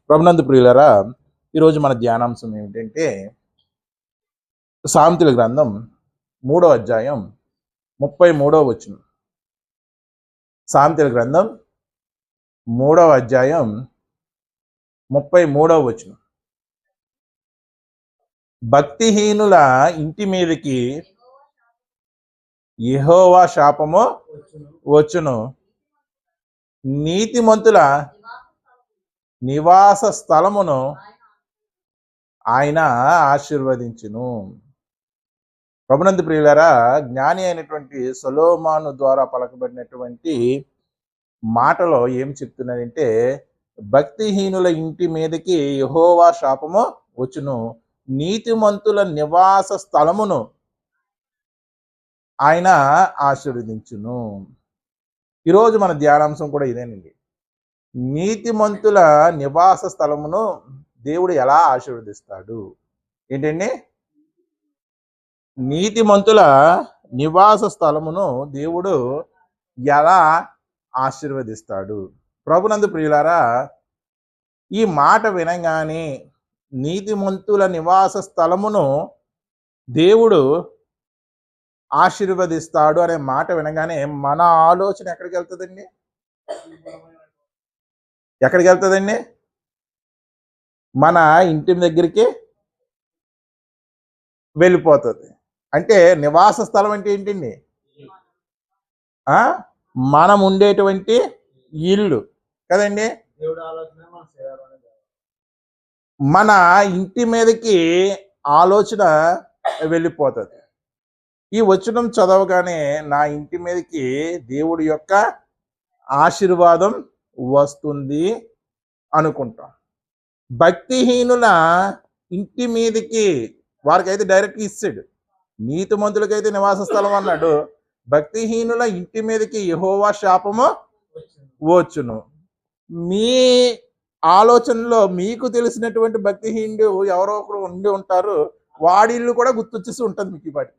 ప్రభునందు ప్రియులరా, ఈరోజు మన ధ్యానాంశం ఏమిటంటే సామెతల గ్రంథం 3వ అధ్యాయం 33వ వచనం. సామెతల గ్రంథం 3వ అధ్యాయం 33వ వచనం. భక్తిహీనుల ఇంటి మీదకి యెహోవా శాపము వచ్చును, నీతిమంతుల నివాస స్థలమును ఆయన ఆశీర్వదించును. ప్రభునందు ప్రియులారా, జ్ఞాని అయినటువంటి సొలొమోను ద్వారా పలకబడినటువంటి మాటలో ఏం చెప్తున్నాడంటే, భక్తిహీనుల ఇంటి మీదకి యెహోవా శాపము వచ్చును, నీతిమంతుల నివాస స్థలమును ఆయన ఆశీర్వదించును. ఈరోజు మన ధ్యానాంశం కూడా ఇదేనండి. నీతిమంతుల నివాస స్థలమును దేవుడు ఎలా ఆశీర్వదిస్తాడు ఏంటండి? నీతిమంతుల నివాస స్థలమును దేవుడు ఎలా ఆశీర్వదిస్తాడు? ప్రభునందు ప్రియులారా, ఈ మాట వినగానే నీతిమంతుల నివాస స్థలమును దేవుడు ఆశీర్వదిస్తాడు అనే మాట వినగానే మన ఆలోచన ఎక్కడికి వెళ్తుందండి? ఎక్కడికి వెళ్తుందండి? మన ఇంటి దగ్గరికి వెళ్ళిపోతుంది. అంటే నివాస స్థలం అంటే ఏంటండి? మనం ఉండేటువంటి ఇల్లు కదండి. మన ఇంటి మీదకి ఆలోచన వెళ్ళిపోతుంది. ఈ వచనం చదవగానే నా ఇంటి మీదకి దేవుడి యొక్క ఆశీర్వాదం వస్తుంది అనుకుంటాం. భక్తిహీనుల ఇంటి మీదకి వారికైతే డైరెక్ట్ ఇచ్చాడు, నీతిమంతులకైతే నివాస స్థలం అన్నాడు. భక్తిహీనుల ఇంటి మీదకి యెహోవా శాపము వచ్చును. మీ ఆలోచనలో మీకు తెలిసినటువంటి భక్తిహీనుడు ఎవరో ఒకరు ఉండి ఉంటారు, వాడి ఇల్లు కూడా గుర్తొచ్చేసి ఉంటుంది మీకు ఈ పాటి.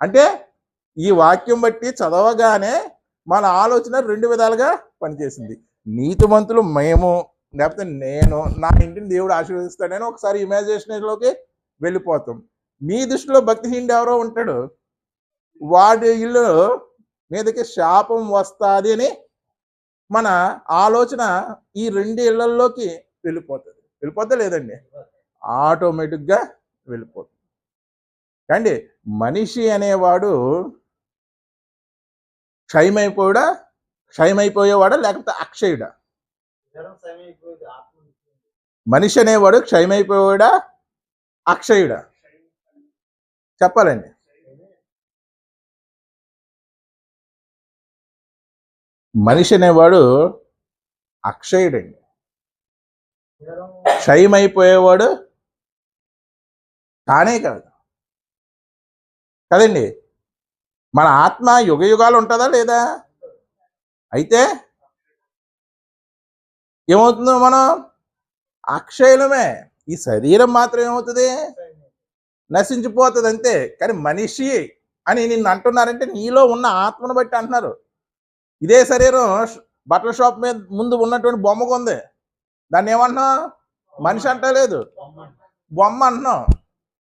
అంటే ఈ వాక్యం బట్టి చదవగానే మన ఆలోచన రెండు విధాలుగా పనిచేసింది. నీతిమంతులు మేము, లేకపోతే నేను, నా ఇంటిని దేవుడు ఆశీర్వదిస్తాడని ఒకసారి ఇమాజినేషన్లోకి వెళ్ళిపోతాం. మీ దృష్టిలో భక్తిహీనుడు ఎవరో ఉంటాడు, వాడి ఇల్లు మీదకి శాపం వస్తుంది అని మన ఆలోచన ఈ రెండు ఇళ్లలోకి వెళ్ళిపోతుంది. వెళ్ళిపోతే లేదండి, ఆటోమేటిక్గా వెళ్ళిపోతుంది. అండి, మనిషి అనేవాడు క్షయమైపోయేవాడా లేకపోతే అక్షయుడా? మనిషి అనేవాడు క్షయమైపోయాడా అక్షయుడా? చెప్పాలండి. మనిషి అనేవాడు అక్షయుడండి. క్షయమైపోయేవాడు కానే కాదు కదండి. మన ఆత్మ యుగ యుగాలు ఉంటుందా లేదా? అయితే ఏమవుతుందో మనం అక్షయులమే. ఈ శరీరం మాత్రం ఏమవుతుంది? నశించిపోతుంది అంతే. కానీ మనిషి అని నిన్ను అంటున్నారంటే నీలో ఉన్న ఆత్మను బట్టి అంటున్నారు. ఇదే శరీరం బట్టల షాప్ మీద ముందు ఉన్నటువంటి బొమ్మకు ఉంది, దాన్ని ఏమంటున్నాం? మనిషి అంటలేదు, బొమ్మ అంటున్నాం.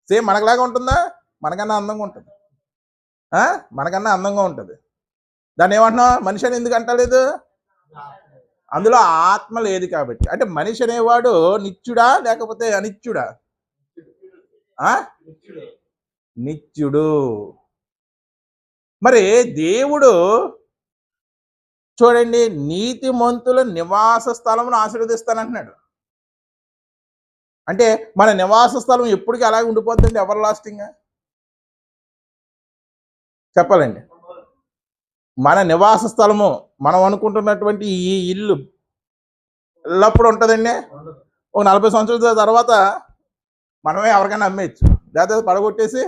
సేమ్ మనకులాగా ఉంటుందా? మనకన్నా అందంగా ఉంటుంది. మనకన్నా అందంగా ఉంటుంది. దాన్ని ఏమంటున్నాం? మనిషి అని ఎందుకు అంటలేదు? అందులో ఆత్మ లేదు కాబట్టి. అంటే మనిషి అనేవాడు నిత్యుడా లేకపోతే అనిత్యుడా? నిత్యుడు. మరి దేవుడు చూడండి, నీతిమంతుల నివాస స్థలమును ఆశీర్వదిస్తానంటున్నాడు. అంటే మన నివాస స్థలం ఎప్పటికీ అలాగే ఉండిపోతుందండి, ఎవర్ లాస్టింగ్. చెప్పాలండి, మన నివాస స్థలము మనం అనుకుంటున్నటువంటి ఈ ఇల్లు ఎల్లప్పుడు ఉంటుందండి. ఒక 40 సంవత్సరాల తర్వాత మనమే ఎవరికైనా అమ్మేయచ్చు, లేకపోతే పడగొట్టేసి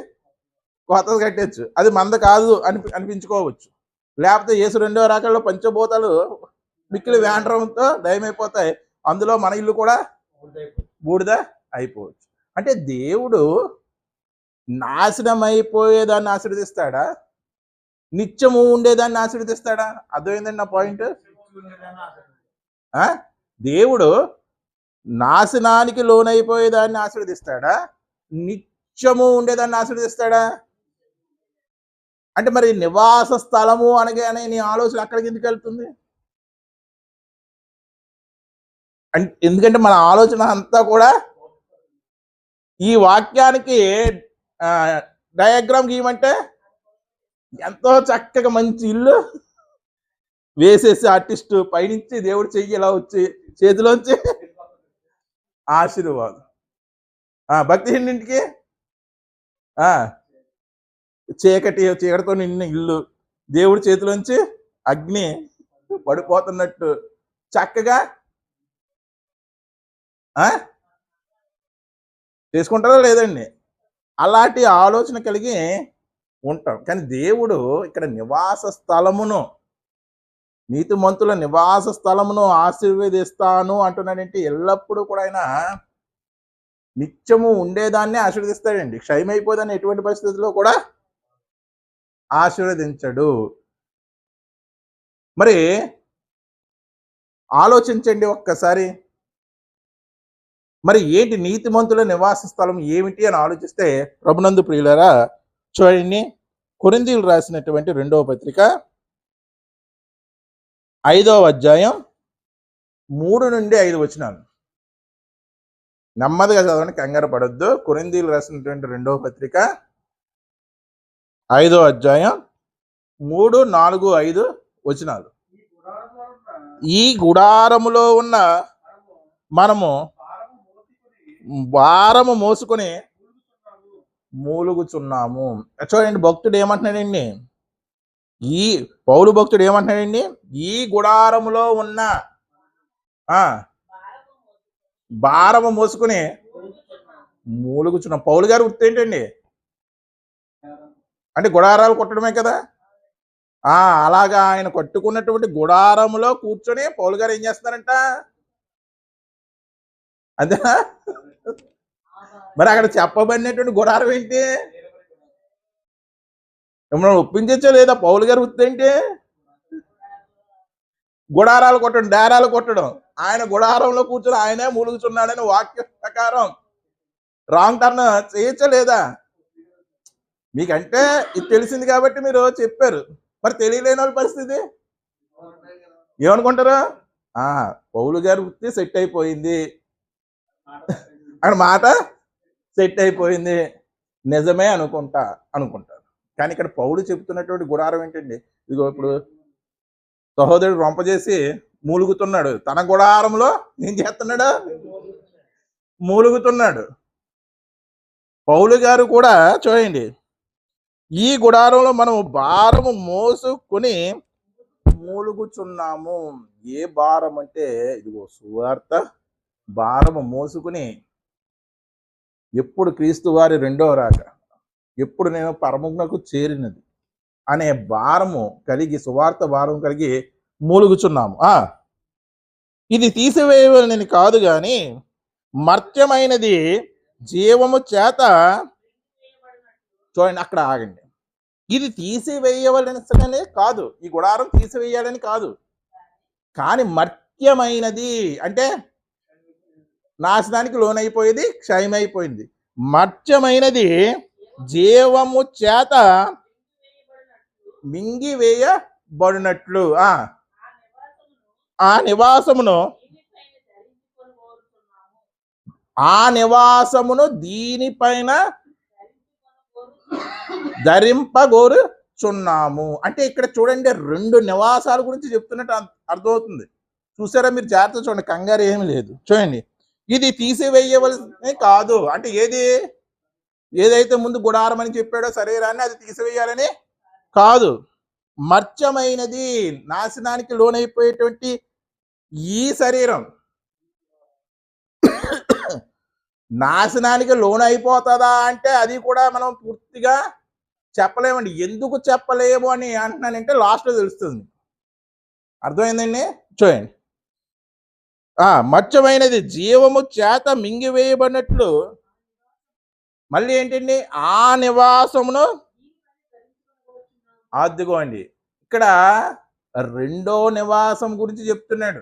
కొత్తది కట్టేయచ్చు. అది మనది కాదు అనిపించుకోవచ్చు. లేకపోతే యేసు రెండవ రాకల్లో పంచభూతాలు మిక్కిలి వేండ్రంతో దయమైపోతాయి, అందులో మన ఇల్లు కూడా బూడిద అయిపోవచ్చు. అంటే దేవుడు నాశనం అయిపోయేదాన్ని ఆశీర్వదిస్తాడా, నిత్యము ఉండేదాన్ని ఆశీర్వదిస్తాడా? అర్థమైందండి నా పాయింట్. దేవుడు నాశనానికి లోనైపోయేదాన్ని ఆశీర్వదిస్తాడా, నిత్యము ఉండేదాన్ని ఆశీర్వదిస్తాడా? అంటే మరి నివాస స్థలము అనగానే నీ ఆలోచన అక్కడికి ఎందుకు వెళ్తుంది? ఎందుకంటే మన ఆలోచన అంతా కూడా ఈ వాక్యానికి డయాగ్రామ్ గీయమంటే ఎంతో చక్కగా మంచి ఇల్లు వేసేసి ఆర్టిస్ట్ పైనుంచి దేవుడు చెయ్యి ఇలా వచ్చి చేతిలోంచి ఆశీర్వాదం. భక్తిహీనుడింటికి చీకటితో నిన్న ఇల్లు, దేవుడి చేతిలోంచి అగ్ని పడిపోతున్నట్టు చక్కగా చేసుకుంటారా లేదండి? అలాంటి ఆలోచన కలిగి ఉంటాం. కానీ దేవుడు ఇక్కడ నివాస స్థలమును, నీతిమంతుల నివాస స్థలమును ఆశీర్వదిస్తాను అంటున్నాడంటే ఎల్లప్పుడూ కూడా ఆయన నిత్యము ఉండేదాన్ని ఆశీర్వదిస్తాడండి. క్షయమైపోదని ఎటువంటి పరిస్థితుల్లో కూడా ఆశీర్వదించడు. మరి ఆలోచించండి ఒక్కసారి. మరి ఏంటి నీతిమంతుల నివాస స్థలం ఏమిటి అని ఆలోచిస్తే, ప్రభునందు ప్రియులారా చూడండి, కొరింథీయులకు రాసినటువంటి 2వ పత్రిక 5వ అధ్యాయం 3 నుండి 5 వచనాలు. నెమ్మదిగా చదవండి, కంగారు పడొద్దు. కొరింథీయులకు రాసినటువంటి 2వ పత్రిక 5వ అధ్యాయం 3, 4, 5 వచనాలు. ఈ గుడారములో ఉన్న మనము భారము మోసుకొని మూలుగుచున్నాము. చూడండి, భక్తుడు ఏమంటున్నాడండి? ఈ పౌలు భక్తుడు ఏమంటున్నాడండి? ఈ గుడారములో ఉన్న భారము మోసుకొని మూలుగుచున్నాం. పౌలు గారు వృత్తి ఏంటండి? అంటే గుడారాలు కొట్టడమే కదా. అలాగా ఆయన కట్టుకున్నటువంటి గుడారములో కూర్చొని పౌలు గారు ఏం చేస్తున్నారంట? అంతేనా? మరి అక్కడ చెప్పబడినటువంటి గుడారం ఏంటి? మిమ్మల్ని ఒప్పించచ్చో లేదా? పౌలు గారు వృత్తి ఏంటి? గుడారాలు కొట్టడం, డేరాలు కొట్టడం. ఆయన గుడారంలో కూర్చొని ఆయనే మూలుగుచున్నాడని వాక్య ప్రకారం రాంగ్ టర్న్ చేయొచ్చా లేదా? మీకంటే ఇది తెలిసింది కాబట్టి మీరు చెప్పారు. మరి తెలియలేని వాళ్ళ పరిస్థితి ఏమనుకుంటారు? పౌలు గారి వృత్తి సెట్ అయిపోయింది, అక్కడ మాట సెట్ అయిపోయింది, నిజమే అనుకుంటారు. కానీ ఇక్కడ పౌలు చెప్తున్నటువంటి గుడారం ఏంటండి? ఇదిగో ఇప్పుడు సహోదరుడు రొంపజేసి మూలుగుతున్నాడు. తన గుడారంలో ఏం చేస్తున్నాడు? మూలుగుతున్నాడు. పౌలు గారు కూడా చూడండి, ఈ గుడారంలో మనం భారము మోసుకొని మూలుగుచున్నాము. ఏ భారం అంటే ఇదిగో సువార్త భారము మోసుకుని, ఎప్పుడు క్రీస్తు వారి 2వ రాక, ఎప్పుడు నేను పరమునకు చేరినది అనే భారము కలిగి, సువార్త భారం కలిగి మూలుగుచున్నాము. ఇది తీసివేయవలనని కాదు గాని మర్త్యమైనది జీవము చేత, చూడండి అక్కడ ఆగండి. ఇది తీసివేయవలననే కాదు, ఈ గుడారం తీసివేయాలని కాదు, కానీ మర్త్యమైనది అంటే నాశనానికి లోనైపోయేది, క్షయమైపోయింది. మర్త్యమైనది జీవము చేత మింగివేయబడినట్లు ఆ నివాసమును దీనిపైన ధరింపగోరుచున్నాము. అంటే ఇక్కడ చూడండి, 2 నివాసాల గురించి చెప్తున్నట్టు అర్థమవుతుంది. చూసారా? మీరు జాగ్రత్త చూడండి, కంగారు ఏమి లేదు. చూడండి, ఇది తీసివేయవలసి కాదు అంటే ఏదైతే ముందు గుడారం అని చెప్పాడో శరీరాన్ని, అది తీసివేయాలని కాదు. మర్త్యమైనది, నాశనానికి లోనైపోయేటువంటి ఈ శరీరం నాశనానికి లోనైపోతుందా అంటే అది కూడా మనం పూర్తిగా చెప్పలేమండి. ఎందుకు చెప్పలేము అని అంటున్నానంటే లాస్ట్లో తెలుస్తుంది. అర్థమైందండి? చూడండి, మర్త్యమైనది జీవము చేత మింగివేయబడినట్లు, మళ్ళీ ఏంటండి? ఆ నివాసమును, అదిగోండి ఇక్కడ 2వ నివాసం గురించి చెప్తున్నాడు.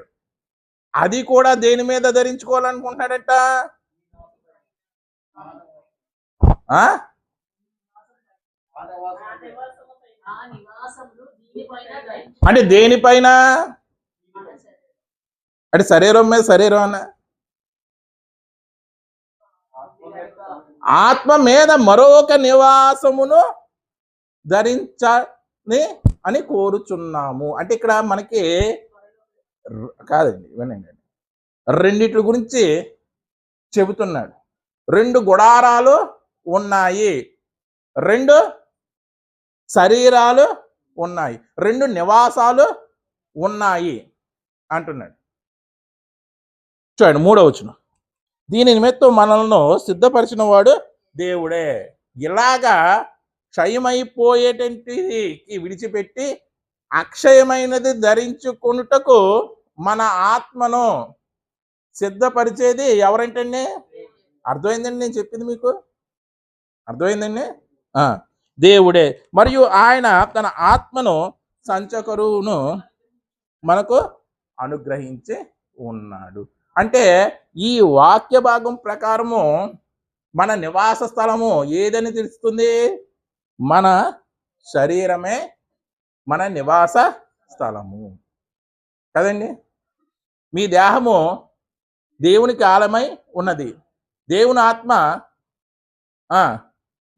అది కూడా దేని మీద ధరించుకోవాలనుకుంటున్నాడట? ఆ? అంటే దేనిపైన? అంటే శరీరం మీద శరీరం అన్న ఆత్మ మీద మరొక నివాసమును ధరించని అని కోరుచున్నాము. అంటే ఇక్కడ మనకి కాదండి, ఇవన్నీ రెండిటి గురించి చెబుతున్నాడు. 2 గుడారాలు ఉన్నాయి, 2 శరీరాలు ఉన్నాయి, 2 నివాసాలు ఉన్నాయి అంటున్నాడు. చూడండి 3వ వచనం. దీని నిమిత్తం మనల్ని సిద్ధపరిచిన వాడు దేవుడే, ఇలాగా క్షయమైపోయేటంటి విడిచిపెట్టి అక్షయమైనది ధరించుకొనుటకు మన ఆత్మను సిద్ధపరిచేది ఎవరంటండి? అర్థమైందండి నేను చెప్పింది మీకు? అర్థమైందండి? దేవుడే. మరియు ఆయన తన ఆత్మను సంచకరువును మనకు అనుగ్రహించి ఉన్నాడు. అంటే ఈ వాక్య భాగం ప్రకారము మన నివాస స్థలము ఏదని తెలుస్తుంది? మన శరీరమే మన నివాస స్థలము కదండి. మీ దేహము దేవునికి ఆలయమై ఉన్నది, దేవుని ఆత్మ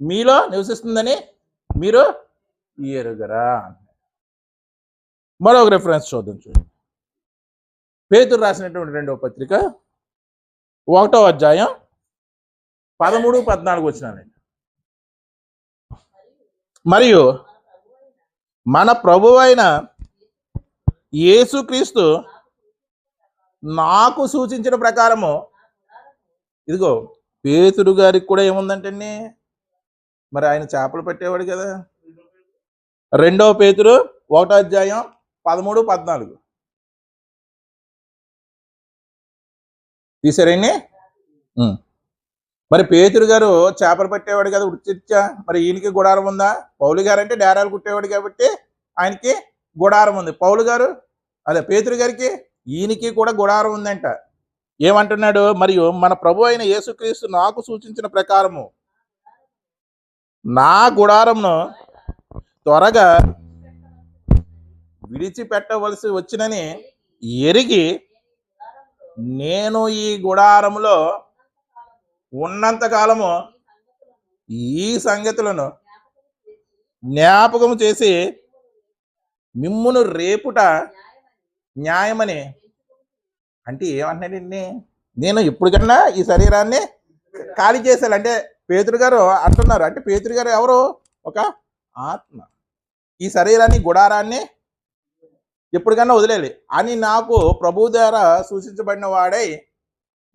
మీలో నివసిస్తుందని మీరు ఎరుగరా? మరొక రెఫరెన్స్ చూద్దాం. చూడండి, పేతురు రాసినటువంటి 2వ పత్రిక 1వ అధ్యాయం 13-14 వచనాలండి. మరియు మన ప్రభువైన యేసుక్రీస్తు నాకు సూచించిన ప్రకారము, ఇదిగో పేతురు గారికి కూడా ఏముందంటండి, మరి ఆయన చేపలు పట్టేవాడు కదా. 2వ పేతురు 1వ అధ్యాయం 13-14 తీసారండి. మరి పేతురు గారు చేపలు పట్టేవాడు కదా వృత్తిరీత్యా, మరి ఈయనకి గుడారం ఉందా? పౌలు గారు అంటే డేరాలు కుట్టేవాడు కాబట్టి ఆయనకి గుడారం ఉంది. పౌలు గారు అదే పేతురు గారికి ఈయనకి కూడా గుడారం ఉందంట. ఏమంటున్నాడు? మరియు మన ప్రభు అయిన యేసుక్రీస్తు నాకు సూచించిన ప్రకారము నా గుడారంను త్వరగా విడిచిపెట్టవలసి వచ్చినని ఎరిగి నేను ఈ గుడారములో ఉన్నంత కాలము ఈ సంగతులను జ్ఞాపకము చేసి మిమ్మును రేపుట న్యాయమని. అంటే ఏమంటున్నాడండి? నేను ఇప్పటికన్నా ఈ శరీరాన్ని ఖాళీ చేశాను అంటే పేతురు గారు అంటున్నారు. అంటే పేతురు గారు ఎవరు? ఒక ఆత్మ. ఈ శరీరాన్ని గుడారాన్ని ఎప్పటికన్నా వదిలేయాలి అని నాకు ప్రభు ద్వారా సూచించబడిన వాడై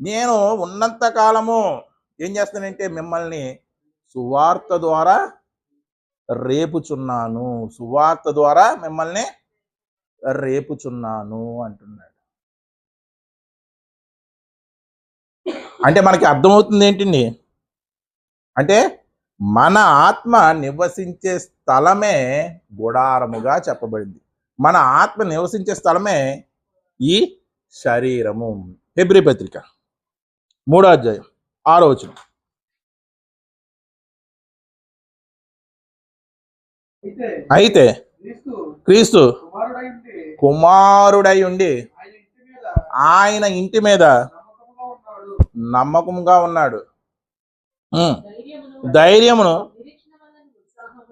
నేను ఉన్నంత కాలము ఏం చేస్తానంటే మిమ్మల్ని సువార్త ద్వారా రేపుచున్నాను, సువార్త ద్వారా మిమ్మల్ని రేపుచున్నాను అంటున్నాడు. అంటే మనకి అర్థమవుతుంది ఏంటండి? అంటే మన ఆత్మ నివసించే స్థలమే గుడారముగా చెప్పబడింది. మన ఆత్మ నివసించే స్థలమే ఈ శరీరము. హెబ్రీ పత్రిక 3వ అధ్యాయం 6వ వచనం. అయితే క్రీస్తు కుమారుడై ఉండి ఆయన ఇంటి మీద నమ్మకంగా ఉన్నాడు. ధైర్యమును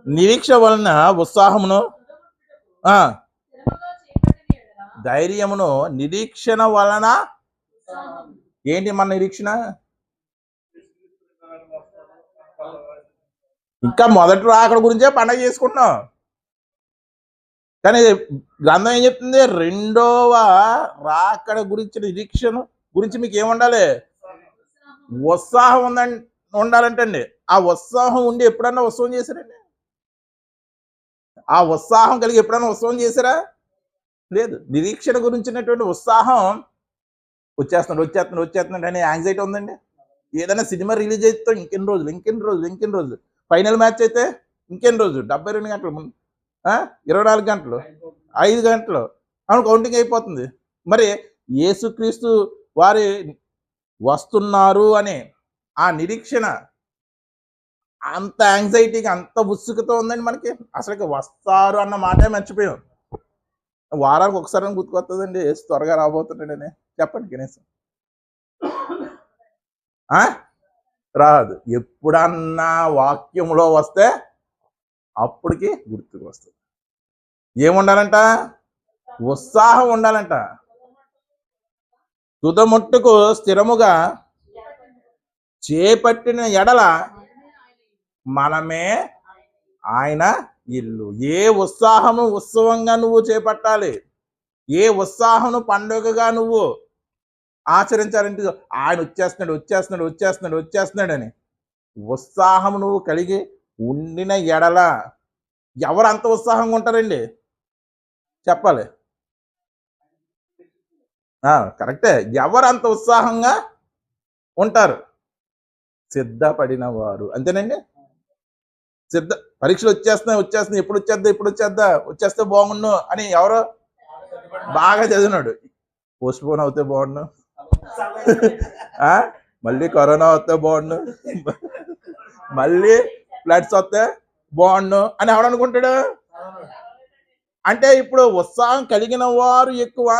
నిరీక్ష వలన ఉత్సాహమును, ధైర్యమును నిరీక్షణ వలన. ఏంటి మన నిరీక్షణ? ఇంకా మొదటి రాకడ గురించే పండగ చేసుకుంటున్నాం, కానీ గ్రంథం ఏం చెప్తుంది? 2వ రాకడ గురించి నిరీక్షణ గురించి మీకు ఏముండాలి? ఉత్సాహం ఉండాలంటండి. ఆ ఉత్సాహం ఉండి ఎప్పుడన్నా ఉత్సవం చేశారండి? ఆ ఉత్సాహం కలిగి ఎప్పుడన్నా ఉత్సవం చేశారా? లేదు. నిరీక్షణ గురించినటువంటి ఉత్సాహం వచ్చేస్తున్నాడు అనే యాంగ్జైటీ ఉందండి. ఏదైనా సినిమా రిలీజ్ అయితే ఇంకెన్ని రోజులు, ఫైనల్ మ్యాచ్ అయితే ఇంకెన్ని రోజులు, 72 గంటలు, 24 గంటలు, 5 గంటలు అవును కౌంటింగ్ అయిపోతుంది. మరి యేసుక్రీస్తు వారి వస్తున్నారు అనే ఆ నిరీక్షణ అంత యాంగ్జైటీగా అంత ఉత్సుకత ఉందండి మనకి. అసలు వస్తారు అన్న మాటే మర్చిపోయాం. వారానికి ఒకసారి గుర్తుకొస్తుందండి యేసు త్వరగా రాబోతున్నాడని. చెప్పండి కనీసం రాదు. ఎప్పుడన్నా వాక్యంలో వస్తే అప్పటికి గుర్తుకు వస్తుంది. ఏముండాలంట? ఉత్సాహం ఉండాలంట. తుదముట్టుకు స్థిరముగా చేపట్టిన ఎడల మనమే ఆయన ఇల్లు. ఏ ఉత్సాహము ఉత్సవంగా నువ్వు చేపట్టాలి, ఏ ఉత్సాహము పండుగగా నువ్వు ఆచరించాలంటే ఆయన వచ్చేస్తున్నాడు అని ఉత్సాహం నువ్వు కలిగి ఉండిన ఎడల ఎవరు అంత ఉత్సాహంగా ఉంటారండి? చెప్పాలి. కరెక్టే. ఎవరు అంత ఉత్సాహంగా ఉంటారు? సిద్ధపడిన వారు. అంతేనండి. పరీక్షలు వచ్చేస్తున్నాయి, ఎప్పుడు వచ్చేస్తే బాగుండు అని ఎవరు బాగా చదివినాడు. పోస్ట్ పోన్ అవుతే బాగుండు, మళ్ళీ కరోనా వస్తే బాగుండు, మళ్ళీ ఫ్లడ్స్ వస్తే బాగుండు అని ఎవడు అనుకుంటాడు? అంటే ఇప్పుడు ఉత్సాహం కలిగిన వారు ఎక్కువ,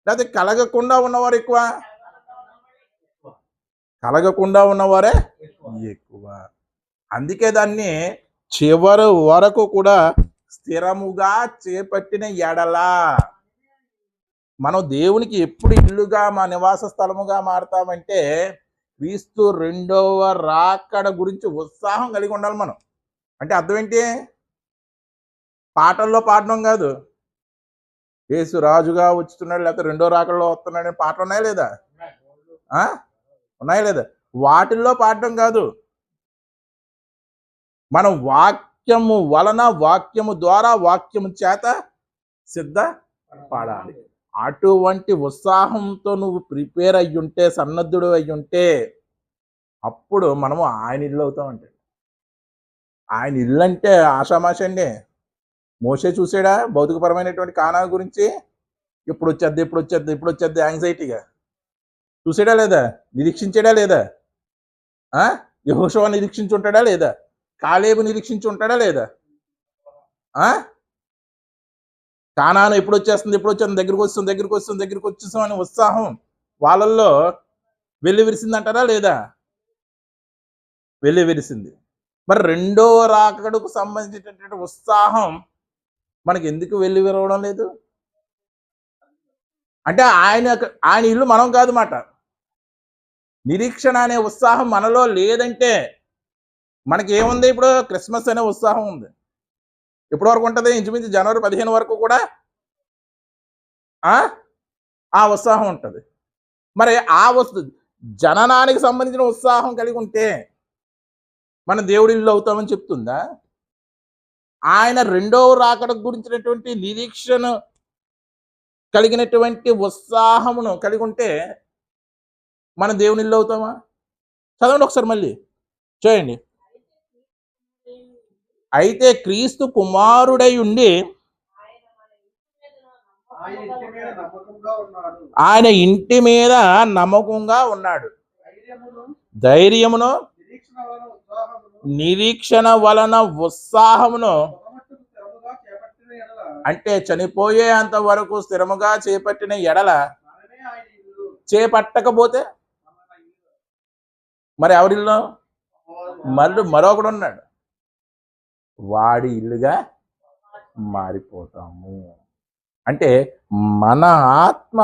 లేకపోతే కలగకుండా ఉన్నవారు ఎక్కువ? కలగకుండా ఉన్నవారే ఎక్కువ. అందుకే దాన్ని చివరి వరకు కూడా స్థిరముగా చేపట్టిన ఎడలా మనం దేవునికి ఎప్పుడు ఇల్లుగా మా నివాస స్థలముగా మారతామంటే క్రీస్తు రెండవ రాకడ గురించి ఉత్సాహం కలిగి ఉండాలి మనం. అంటే అర్థం ఏంటి? పాటల్లో పాడడం కాదు, యేసు రాజుగా వచ్చుతున్నాడు లేకపోతే రెండో రాకడలో వస్తున్నాడు అని పాటలు ఉన్నాయా లేదా? ఉన్నాయా లేదా? వాటిల్లో పాడడం కాదు, మనం వాక్యము వలన, వాక్యము ద్వారా, వాక్యము చేత సిద్ధపడాలి. అటువంటి ఉత్సాహంతో నువ్వు ప్రిపేర్ అయ్యుంటే, సన్నద్ధుడు అయ్యుంటే అప్పుడు మనము ఆయన ఇల్లు అవుతామంటే. ఆయన ఇల్లు అంటే ఆషామాష అండి. మోషే చూసాడా భౌతికపరమైనటువంటి కానాను గురించి? ఇప్పుడు వచ్చేద్ది యాంగ్జైటీగా చూసాడా లేదా? నిరీక్షించాడా లేదా? యెహోషువ నిరీక్షించి ఉంటాడా లేదా? కాలేబు నిరీక్షించి ఉంటాడా లేదా? కానాను ఎప్పుడు వచ్చేస్తుంది, దగ్గరికి వస్తుంది అని ఉత్సాహం వాళ్ళల్లో వెల్లివిరిసింది అంటారా లేదా? వెల్లివిరిసింది. మరి రెండో రాకడకు సంబంధించినటువంటి ఉత్సాహం మనకి ఎందుకు వెల్లివిరవడం లేదు? అంటే ఆయన ఇల్లు మనం కాదు మాట. నిరీక్షణ అనే ఉత్సాహం మనలో లేదంటే మనకి ఏముంది? ఇప్పుడు క్రిస్మస్ అనే ఉత్సాహం ఉంది. ఎప్పటి వరకు ఉంటుంది? ఇంచుమించు జనవరి 15 వరకు కూడా ఆ ఉత్సాహం ఉంటుంది. మరి జననానికి సంబంధించిన ఉత్సాహం కలిగి ఉంటే మన దేవుడి ఇల్లు అవుతామని చెప్తుందా? ఆయన రెండవ రాకడ గురించినటువంటి నిరీక్షణ కలిగినటువంటి ఉత్సాహమును కలిగి ఉంటే మన దేవుని ఇల్లు అవుతామా? చదవండి ఒకసారి మళ్ళీ చూడండి. అయితే క్రీస్తు కుమారుడై ఉండి ఆయన ఇంటి మీద నమ్మకంగా ఉన్నాడు. ధైర్యమును, నిరీక్షణ వలన ఉత్సాహమును, అంటే చనిపోయేంత వరకు స్థిరముగా చేపట్టిన ఎడల, చేపట్టకపోతే మరి ఎవరిల్లో? మరొకడు ఉన్నాడు, వాడి ఇల్లుగా మారిపోతాము. అంటే మన ఆత్మ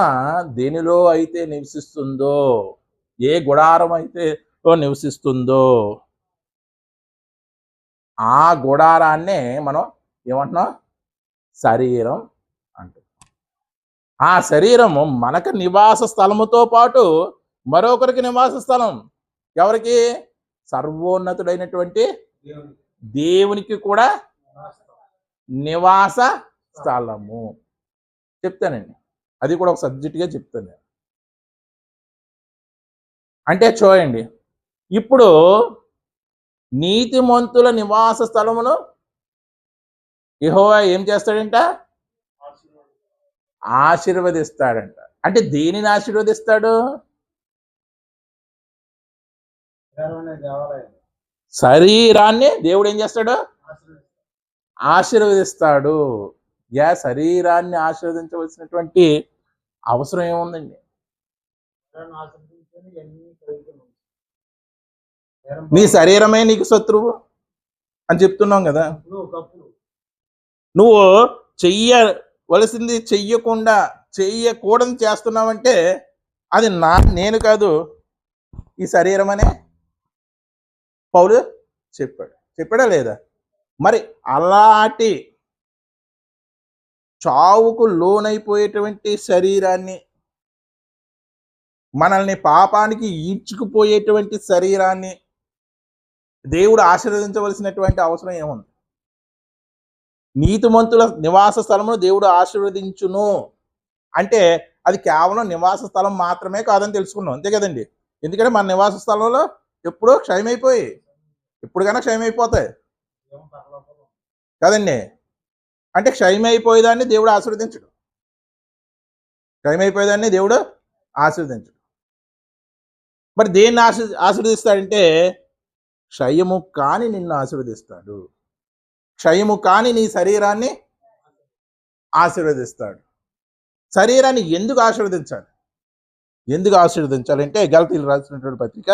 దేనిలో అయితే నివసిస్తుందో, ఏ గుడారం అయితే నివసిస్తుందో ఆ గుడారాన్నే మనం ఏమంటున్నాం? శరీరం అంటున్నాం. ఆ శరీరము మనకు నివాస స్థలముతో పాటు మరొకరికి నివాస స్థలం. ఎవరికి? సర్వోన్నతుడైనటువంటి దేవునికి కూడా నివాస స్థలము. చెప్తానండి, అది కూడా ఒక సబ్జెక్ట్గా చెప్తాను. అంటే చూడండి, ఇప్పుడు నీతిమంతుల నివాస స్థలమును యెహోవా ఏం చేస్తాడంట? ఆశీర్వదిస్తాడంట. అంటే దేనిని ఆశీర్వదిస్తాడు? శరీరాన్ని దేవుడు ఏం చేస్తాడు? ఆశీర్వదిస్తాడు. శరీరాన్ని ఆశీర్వదించవలసినటువంటి అవసరం ఏముందండి? నీ శరీరమే నీకు శత్రువు అని చెప్తున్నాం కదా. నువ్వు చెయ్యవలసింది చెయ్యకుండా చెయ్యకూడదు చేస్తున్నావంటే అది నేను కాదు, ఈ శరీరం అనే పౌలు చెప్పాడా లేదా? మరి అలాంటి చావుకు లోనైపోయేటువంటి శరీరాన్ని, మనల్ని పాపానికి ఈడ్చుకుపోయేటువంటి శరీరాన్ని దేవుడు ఆశీర్వదించవలసినటువంటి అవసరం ఏముంది? నీతిమంతుల నివాస స్థలమును దేవుడు ఆశీర్వదించును అంటే అది కేవలం నివాస స్థలం మాత్రమే కాదని తెలుసుకున్నాం, అంతే కదండి. ఎందుకంటే మన నివాస స్థలంలో ఎప్పుడో క్షయమైపోయి ఎప్పుడుకైనా క్షయమైపోతాయి కదండి. అంటే క్షయమైపోయేదాన్ని దేవుడు ఆశీర్వదించడు, క్షయమైపోయేదాన్ని దేవుడు ఆశీర్వదించడు. మరి దేన్ని ఆశీర్వదిస్తాడంటే క్షయము కాని నిన్ను ఆశీర్వదిస్తాడు, క్షయము కాని నీ శరీరాన్ని ఆశీర్వదిస్తాడు. శరీరాన్ని ఎందుకు ఆశీర్వదించాలి? ఎందుకు ఆశీర్వదించాలంటే గలతీయులకు రాసినటువంటి పత్రిక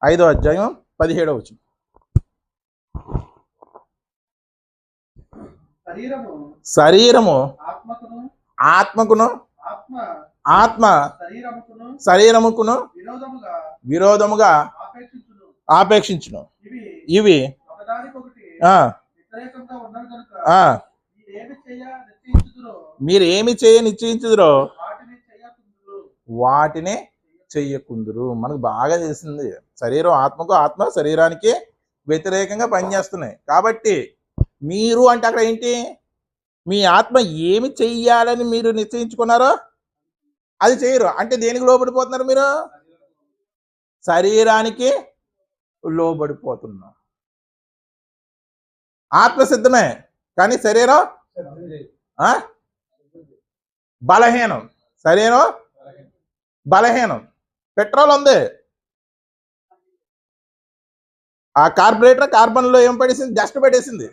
5వ అధ్యాయం 17వ వచనం. శరీరము ఆత్మకును ఆత్మ శరీరముకును విరోధముగా ఆపేక్షించును. ఇవి మీరు ఏమి చేయ నిశ్చయించుదురో వాటిని చెయ్యకుందురు. మనకు బాగా తెలిసింది, శరీరం ఆత్మకు, ఆత్మ శరీరానికి వ్యతిరేకంగా పనిచేస్తున్నాయి. కాబట్టి మీరు అంటే అక్కడ ఏంటి? మీ ఆత్మ ఏమి చెయ్యాలని మీరు నిశ్చయించుకున్నారో అది చేయరు. అంటే దేనికి లోబడిపోతున్నారు? మీరు శరీరానికి లోబడిపోతున్నారు. ఆత్మ సిద్ధమే కానీ శరీరం బలహీనం. శరీరం బలహీనం. పెట్రోల్ ఉంది, ఆ కార్బొరేటర్ కార్బన్లో ఏం పడేసింది? డస్ట్ పెట్టేసింది.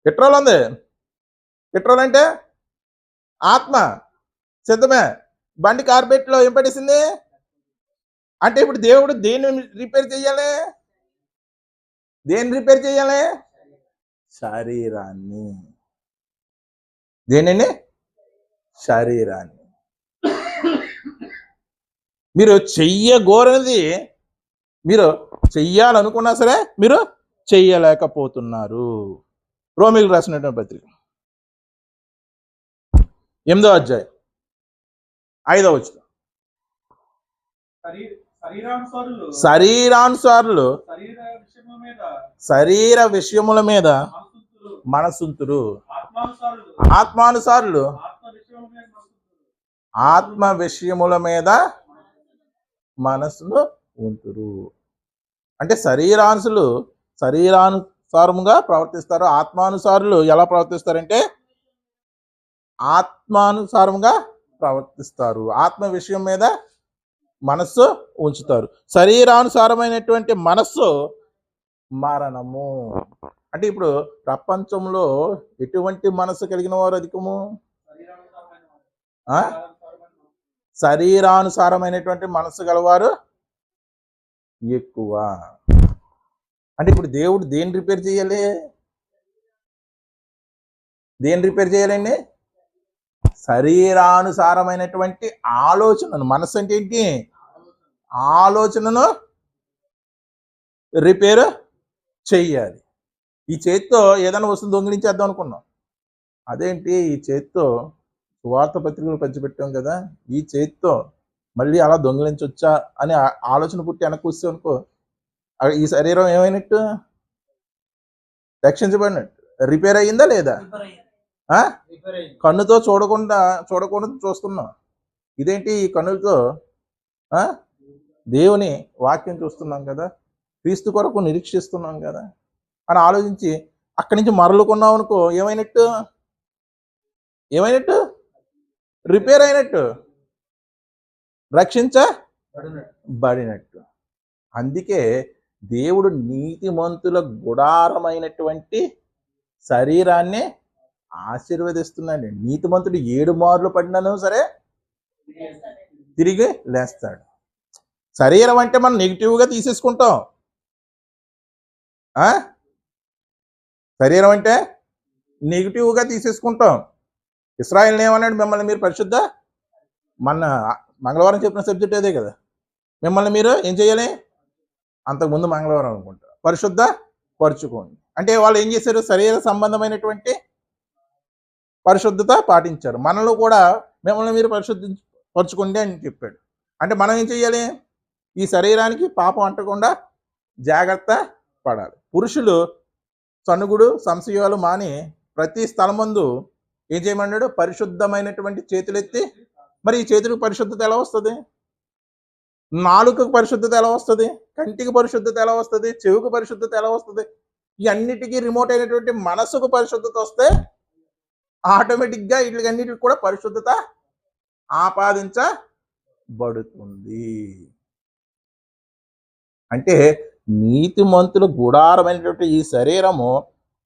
పెట్రోల్ ఉంది, పెట్రోల్ అంటే ఆత్మ సిద్ధమే. బండి కార్బెట్లో ఏం పడేసింది? అంటే ఇప్పుడు దేవుడు దేన్ని రిపేర్ చేయాలి? దేన్ని రిపేర్ చేయాలి? శరీరాన్ని. దేనిని? శరీరాన్ని. మీరు చెయ్యగోరనిది మీరు చెయ్యాలనుకున్నా సరే మీరు చెయ్యలేకపోతున్నారు. రోమీయులకు రాసినటువంటి పత్రిక 8వ అధ్యాయం 5వ వచనం. శరీరానుసారులు శరీర విషయముల మీద మనసుంతురు, ఆత్మానుసారులు ఆత్మ విషయముల మీద మనసును ఉంతురు. అంటే శరీరానుసారముగా ప్రవర్తిస్తారు, ఆత్మానుసారులు ఎలా ప్రవర్తిస్తారంటే ఆత్మానుసారంగా ప్రవర్తిస్తారు, ఆత్మ విషయం మీద మనస్సు ఉంచుతారు. శరీరానుసారమైనటువంటి మనస్సు మరణము. అంటే ఇప్పుడు ప్రపంచంలో ఎటువంటి మనస్సు కలిగిన వారు అధికము? శరీరానుసారమైనటువంటి మనస్సు గలవారు ఎక్కువ. అంటే ఇప్పుడు దేవుడు దేన్ని రిపేర్ చేయాలి? దేన్ని రిపేర్ చేయాలండి? శరీరానుసారమైనటువంటి ఆలోచనను. మనస్సు అంటే ఏంటి? ఆలోచనను రిపేర్ చెయ్యాలి. ఈ చేతితో ఏదైనా వస్తువు దొంగిలించేద్దాం అనుకున్నాం, అదేంటి ఈ చేతితో సువార్త పత్రికలు పంచిపెట్టాం కదా, ఈ చేతితో మళ్ళీ అలా దొంగిలించవచ్చా అని ఆలోచన పుట్టి వెనక్కి వస్తే అనుకో, ఈ శరీరం ఏమైనట్టు? రక్షించబడినట్టు. రిపేర్ అయ్యిందా లేదా? కన్నుతో చూడకుండా చూస్తున్నాం, ఇదేంటి ఈ కన్నులతో దేవుని వాక్యం చూస్తున్నాం కదా, క్రీస్తు కొరకు నిరీక్షిస్తున్నాం కదా అని ఆలోచించి అక్కడి నుంచి మరలుకున్నాం అనుకో, ఏమైనట్టు? రిపేర్ అయినట్టు, రక్షించబడినట్టు. అందుకే దేవుడు నీతిమంతుల గుడారమైనటువంటి శరీరాన్ని ఆశీర్వదిస్తున్నాడు. నీతిమంతుడు 7 మార్లు పడినను సరే తిరిగి లేస్తాడు. శరీరం అంటే మనం నెగిటివ్గా తీసేసుకుంటాం. శరీరం అంటే నెగిటివ్గా తీసేసుకుంటాం. ఇశ్రాయేలుని ఏమన్నాడు? మిమ్మల్ని మీరు పరిశుద్ధ, మన మంగళవారం చెప్పిన సబ్జెక్ట్ అదే కదా, మిమ్మల్ని మీరు ఏం చేయాలి? అంతకుముందు మంగళవారం అనుకుంటా, పరిశుద్ధ పరుచుకోండి. అంటే వాళ్ళు ఏం చేశారు? శరీర సంబంధమైనటువంటి పరిశుద్ధత పాటించారు. మనలో కూడా మిమ్మల్ని మీరు పరుచుకోండి అని చెప్పాడు. అంటే మనం ఏం చేయాలి? ఈ శరీరానికి పాపం అంటకుండా జాగ్రత్త పడాలి. పురుషులు సనుగుడు సంశయాలు మాని ప్రతి స్థలమందు ఏం చేయమన్నాడు? పరిశుద్ధమైనటువంటి చేతులెత్తి. మరి ఈ చేతులకు పరిశుద్ధత ఎలా వస్తుంది? నాలుకకు పరిశుద్ధత ఎలా వస్తుంది? కంటికి పరిశుద్ధత ఎలా వస్తుంది? చెవుకు పరిశుద్ధత ఎలా వస్తుంది? ఈ అన్నిటికీ రిమోట్ అయినటువంటి మనసుకు పరిశుద్ధత వస్తే ఆటోమేటిక్గా వీటికన్నిటికి కూడా పరిశుద్ధత ఆపాదించబడుతుంది. అంటే నీతిమంతుల గుడారమైనటువంటి ఈ శరీరము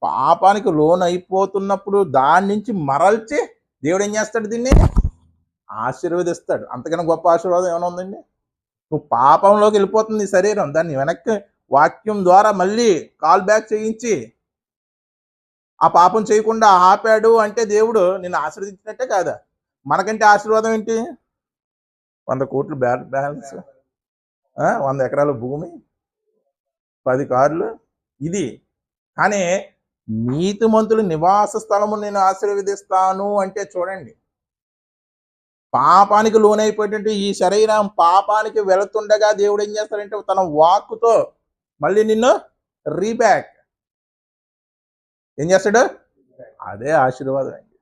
పాపానికి లోనైపోతున్నప్పుడు దాని నుంచి మరల్చి దేవుడు ఏం చేస్తాడు? దీన్ని ఆశీర్వదిస్తాడు. అంతకన్నా గొప్ప ఆశీర్వాదం ఏమైనా ఉందండి? నువ్వు పాపంలోకి వెళ్ళిపోతుంది ఈ శరీరం, దాన్ని వెనక్కి వాక్యం ద్వారా మళ్ళీ కాల్ బ్యాక్ చేయించి ఆ పాపం చేయకుండా ఆపాడు అంటే దేవుడు నిన్ను ఆశీర్వదించినట్టే కాదా? మనకంటే ఆశీర్వాదం ఏంటి? 100 కోట్లు బ్యాలెన్స్, 100 ఎకరాల భూమి, 10 కార్లు, ఇది. కానీ నీతిమంతుల నివాస స్థలము నేను ఆశీర్వదిస్తాను అంటే చూడండి, పాపానికి లోనైపోయేటువంటి ఈ శరీరం పాపానికి వెళుతుండగా దేవుడు ఏం చేస్తాడంటే తన వాక్కుతో మళ్ళీ నిన్ను రీబ్యాక్ ఏం చేస్తాడు? అదే ఆశీర్వాదం అండి.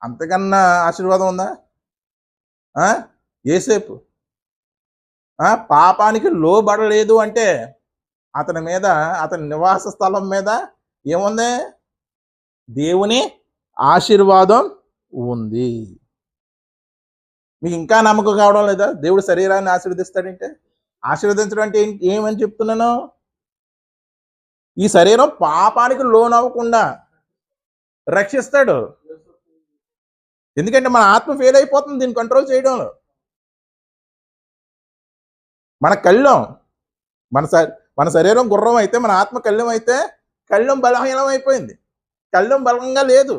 అంతకన్నా ఆశీర్వాదం ఉందా? యేసేపు పాపానికి లోబడలేదు అంటే అతని మీద, అతని నివాస స్థలం మీద ఏముంది? దేవుని ఆశీర్వాదం ఉంది. మీకు ఇంకా నమ్మకం కావడం లేదా? దేవుడు శరీరాన్ని ఆశీర్వదిస్తాడంటే, ఆశీర్వదించడం అంటే ఏమని చెప్తున్నాను? ఈ శరీరం పాపానికి లోనవ్వకుండా రక్షిస్తాడు. ఎందుకంటే మన ఆత్మ ఫెయిల్ అయిపోతుంది దీన్ని కంట్రోల్ చేయడంలో. మన కళ్ళం, మన శరీరం గుర్రం అయితే మన ఆత్మ కళ్ళం అయితే, కళ్ళం బలహీనం అయిపోయింది, కళ్ళం బలంగా లేదు.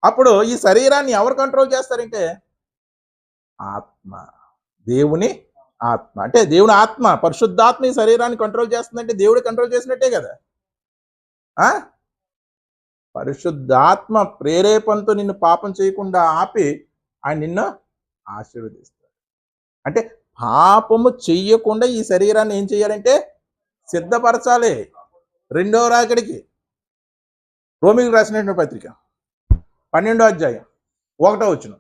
అప్పుడు ఈ శరీరాన్ని ఎవరు కంట్రోల్ చేస్తారంటే ఆత్మ, దేవుని ఆత్మ. అంటే దేవుని ఆత్మ, పరిశుద్ధాత్మ ఈ శరీరాన్ని కంట్రోల్ చేస్తుందంటే దేవుడు కంట్రోల్ చేసినట్టే కదా. పరిశుద్ధాత్మ ప్రేరేపణతో నిన్ను పాపం చేయకుండా ఆపి ఆయన నిన్ను ఆశీర్వదిస్తాడు. అంటే పాపము చెయ్యకుండా ఈ శరీరాన్ని ఏం చేయాలంటే సిద్ధపరచాలి రెండవ రాకడికి. రోమిలకు రాసినటువంటి పత్రిక 12వ అధ్యాయం 1వ వచనం.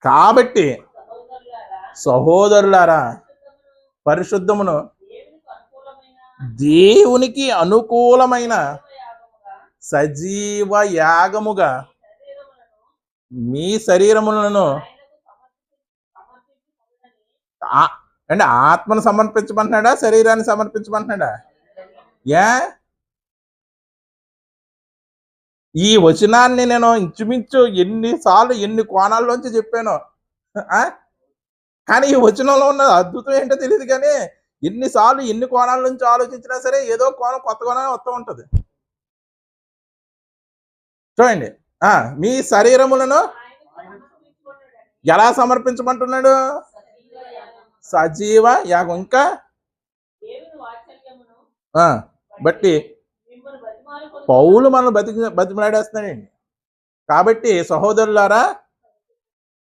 కాబట్టి సహోదరులారా, పరిశుద్ధమును దేవునికి అనుకూలమైన సజీవ యాగముగా మీ శరీరములను అంటే ఆత్మను సమర్పించమంటున్నాడా, శరీరాన్ని సమర్పించమంటున్నాడా? ఈ వచనాన్ని నేను ఇంచుమించు ఎన్నిసార్లు ఎన్ని కోణాల్లోంచి చెప్పాను. కానీ ఈ వచనంలో ఉన్న అద్భుతం ఏంటో తెలియదు. కానీ ఎన్నిసార్లు ఎన్ని కోణాల నుంచి ఆలోచించినా సరే ఏదో కోణం, కొత్త కోణం వస్తూ ఉంటుంది. చూడండి, మీ శరీరములను ఎలా సమర్పించమంటున్నాడు? సజీవ యాగం. ఇంకా బట్టి పౌలు మనం బతిమలాడేస్తున్నాడండి. కాబట్టి సహోదరులారా,